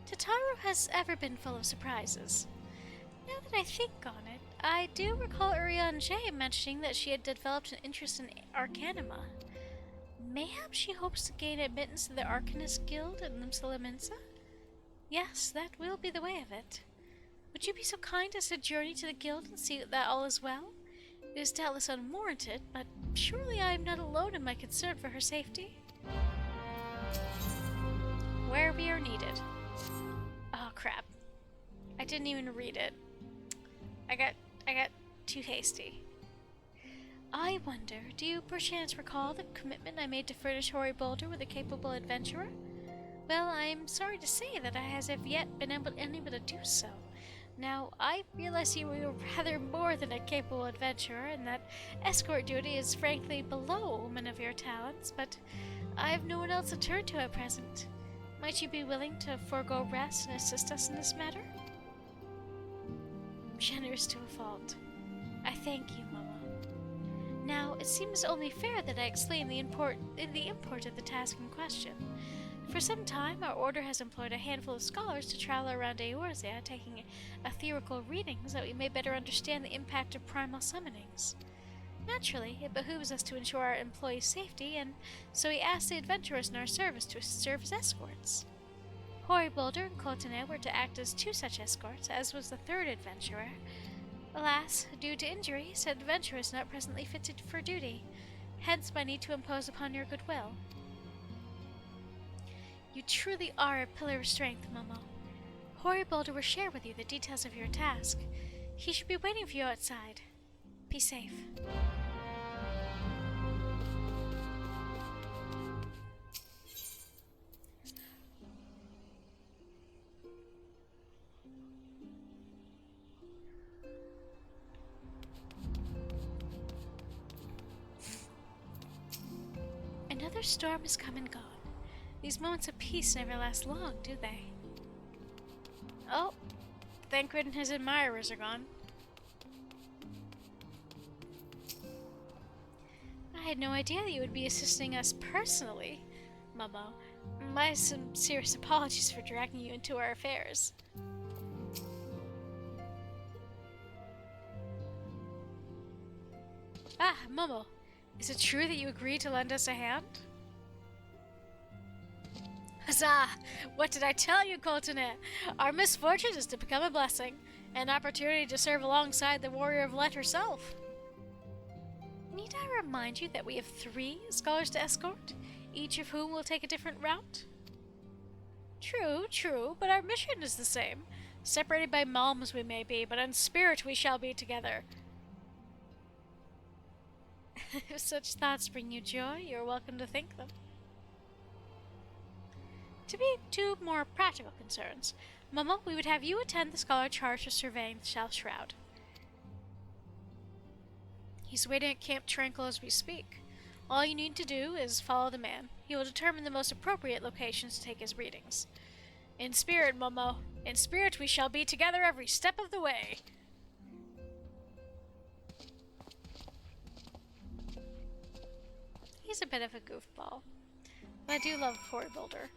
[SPEAKER 1] Tataru has ever been full of surprises. Now that I think on it, I do recall Urian J mentioning that she had developed an interest in Arcanima. Mayhap she hopes to gain admittance to the Arcanist Guild in Limsala Mensa? Yes, that will be the way of it. Would you be so kind as to journey to the guild and see that all is well? It is doubtless unwarranted, but surely I am not alone in my concern for her safety. Where we are needed. Oh crap. I didn't even read it. I got too hasty. I wonder, do you perchance recall the commitment I made to furnish Hoary Boulder with a capable adventurer? Well, I'm sorry to say that I has of yet been unable to do so. Now, I realize you were rather more than a capable adventurer, and that escort duty is frankly below a woman of your talents, but I have no one else to turn to at present. Might you be willing to forego rest and assist us in this matter? Generous to a fault. I thank you, Mama. Now, it seems only fair that I explain the import of the task in question. For some time, our order has employed a handful of scholars to travel around Eorzea, taking ethereal readings that we may better understand the impact of primal summonings. Naturally, it behooves us to ensure our employees' safety, and so we asked the adventurers in our service to serve as escorts. Hoary Boulder and Coltene were to act as two such escorts, as was the third adventurer. Alas, due to injury, said adventurer is not presently fitted for duty, hence my need to impose upon your goodwill. You truly are a pillar of strength, Momo. Hoary Boulder will share with you the details of your task. He should be waiting for you outside. Be safe. Another storm has come and gone. These moments of peace never last long, do they? Oh, Thancred and his admirers are gone. I had no idea that you would be assisting us personally, Momo. My sincerest apologies for dragging you into our affairs. Ah, Momo, is it true that you agreed to lend us a hand? Huzzah! What did I tell you, Coltene? Our misfortune is to become a blessing, an opportunity to serve alongside the Warrior of Light herself. Need I remind you that we have 3 scholars to escort, each of whom will take a different route? True, but our mission is the same. Separated by malms we may be, but in spirit we shall be together. If such thoughts bring you joy, you are welcome to think them. To be to more practical concerns, Momo, we would have you attend the scholar charged with surveying the South Shroud. He's waiting at Camp Tranquil as we speak. All you need to do is follow the man. He will determine the most appropriate locations to take his readings. In spirit, Momo. In spirit we shall be together every step of the way. He's a bit of a goofball. But I do love Hoary Boulder.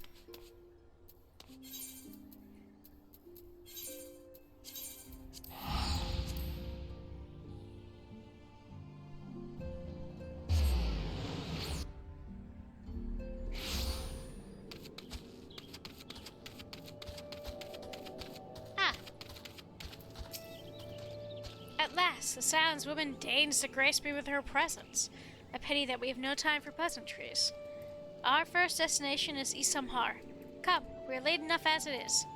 [SPEAKER 1] At last, the Silence Woman deigns to grace me with her presence. A pity that we have no time for pleasantries. Our first destination is Isamhar. Come, we are late enough as it is.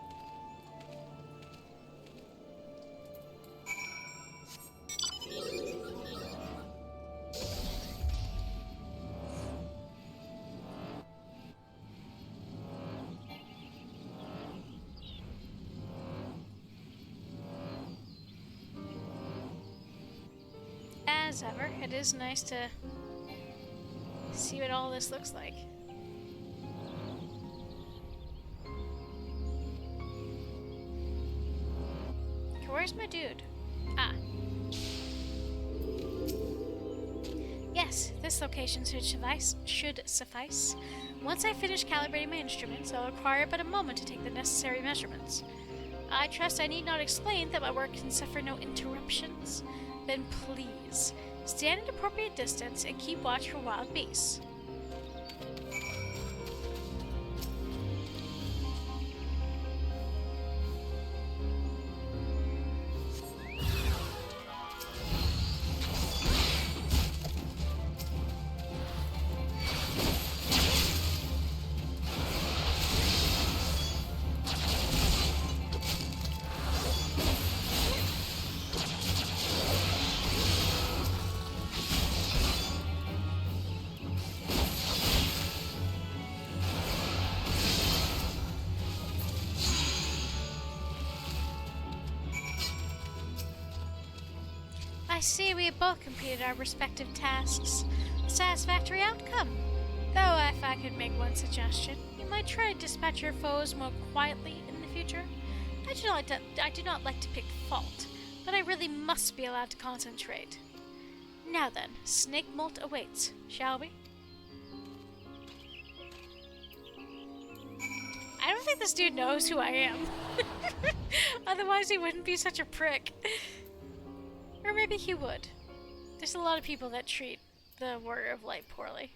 [SPEAKER 1] As ever, it is nice to see what all this looks like. Okay, where's my dude? Ah. Yes, this location should suffice. Once I finish calibrating my instruments, I'll require but a moment to take the necessary measurements. I trust I need not explain that my work can suffer no interruptions. Then please, stand at appropriate distance and keep watch for wild beasts. I see we have both completed our respective tasks. A satisfactory outcome. Though if I could make one suggestion, you might try to dispatch your foes more quietly in the future. I do not like to pick fault, but I really must be allowed to concentrate. Now then, snake molt awaits, shall we? I don't think this dude knows who I am. Otherwise he wouldn't be such a prick. Or maybe he would. There's a lot of people that treat the Warrior of Light poorly.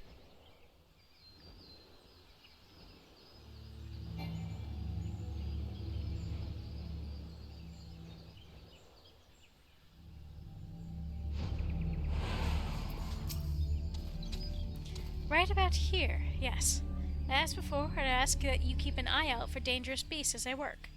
[SPEAKER 1] Right about here, yes. As before, I'd ask that you keep an eye out for dangerous beasts as I work.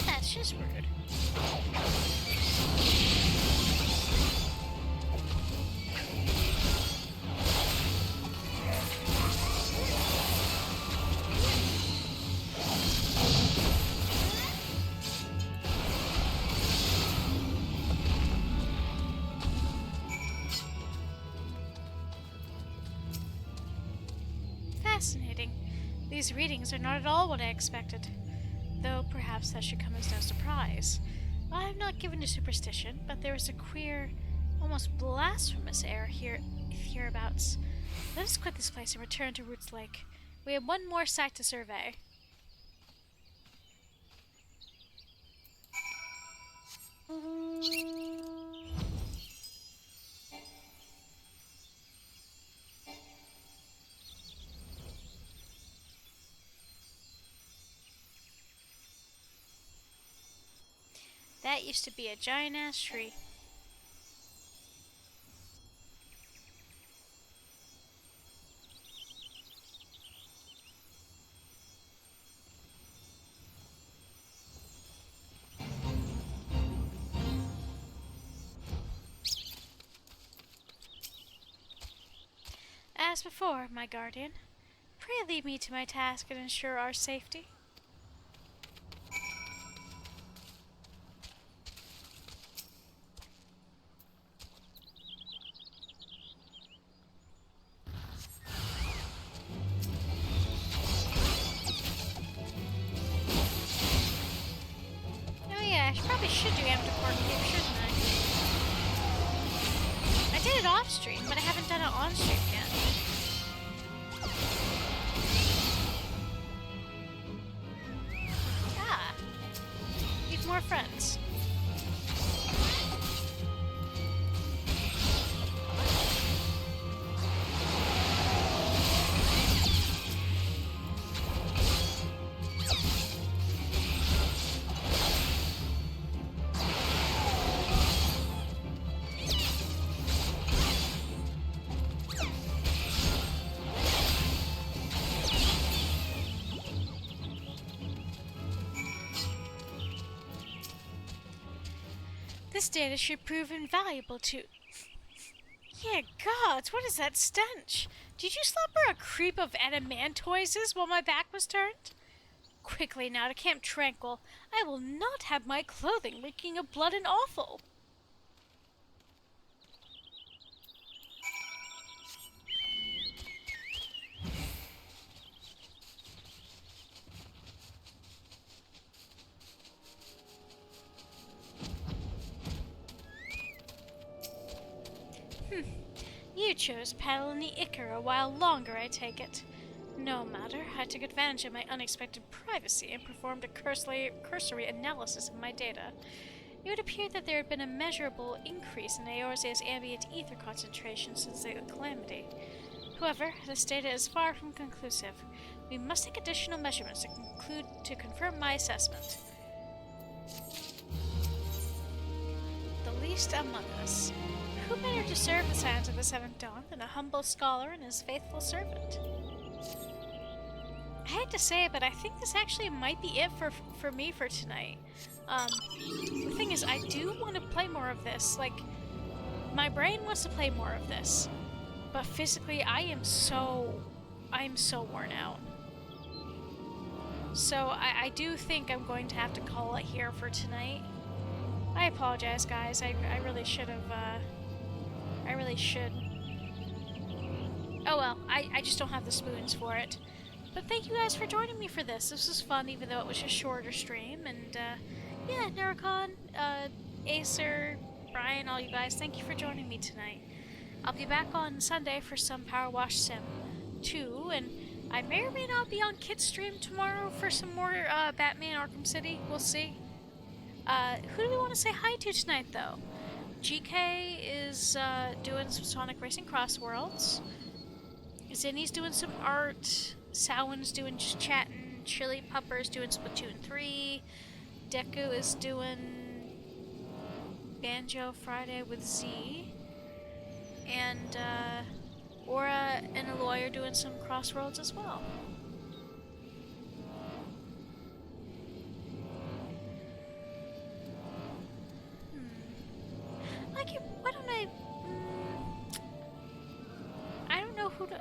[SPEAKER 1] That's just rude. Fascinating. These readings are not at all what I expected. Though perhaps that should come as no surprise. I'm not given to superstition, but there is a queer, almost blasphemous air hereabouts. Let us quit this place and return to Roots Lake. We have one more site to survey. That used to be a giant-ass tree. As before, my guardian, pray lead me to my task and ensure our safety. Oh yeah, I probably should do Amateur Pork Cube, shouldn't I? I did it off stream, but I haven't done it on stream yet. Ah, need more friends. This data should prove invaluable to... Yeah, gods, what is that stench? Did you slumber a creep of adamantoises while my back was turned? Quickly now to Camp Tranquil. I will not have my clothing reeking of blood and offal. You chose paddle in the Icar a while longer, I take it. No matter, I took advantage of my unexpected privacy and performed a cursory analysis of my data. It would appear that there had been a measurable increase in Eorzea's ambient ether concentration since the calamity. However, this data is far from conclusive. We must take additional measurements to confirm my assessment. The least among us. Who better to serve the Scions of the Seventh Dawn than a humble scholar and his faithful servant? I hate to say it, but I think this actually might be it for me for tonight. The thing is, I do want to play more of this. Like, my brain wants to play more of this, but physically, I'm so worn out. So I do think I'm going to have to call it here for tonight. I apologize, guys. I really should have. I really should. Oh well, I just don't have the spoons for it. But thank you guys for joining me for this. This was fun, even though it was a shorter stream. And yeah, Naricon, Acer, Brian, all you guys, thank you for joining me tonight. I'll be back on Sunday for some Power Wash Sim 2, and I may or may not be on Kid's stream tomorrow for some more Batman Arkham City. We'll see. Who do we want to say hi to tonight, though? GK is doing some Sonic Racing Cross Worlds. Zinni's doing some art. Samhain's doing just chatting. Chili Pupper's doing Splatoon 3. Deku is doing Banjo Friday with Z. And Aura and Aloy are doing some Crossroads as well. Why don't I don't know who to...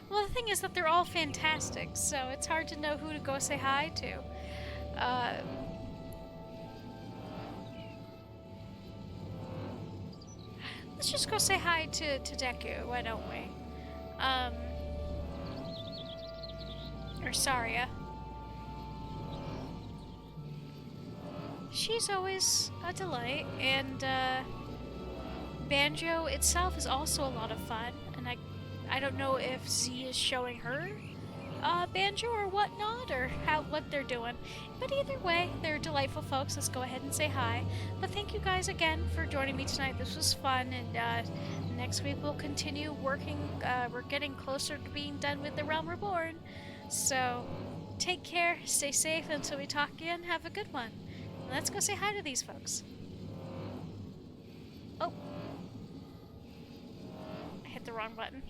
[SPEAKER 1] Well, the thing is that they're all fantastic, so it's hard to know who to go say hi to. Let's just go say hi to Deku, why don't we? Or Saria. She's always a delight, and Banjo itself is also a lot of fun, and I don't know if Z is showing her Banjo or whatnot, or what they're doing. But either way, they're delightful folks. Let's go ahead and say hi. But thank you guys again for joining me tonight. This was fun, and next week we'll continue working. We're getting closer to being done with The Realm Reborn. So take care, stay safe until we talk again. Have a good one. Let's go say hi to these folks. Oh. I hit the wrong button.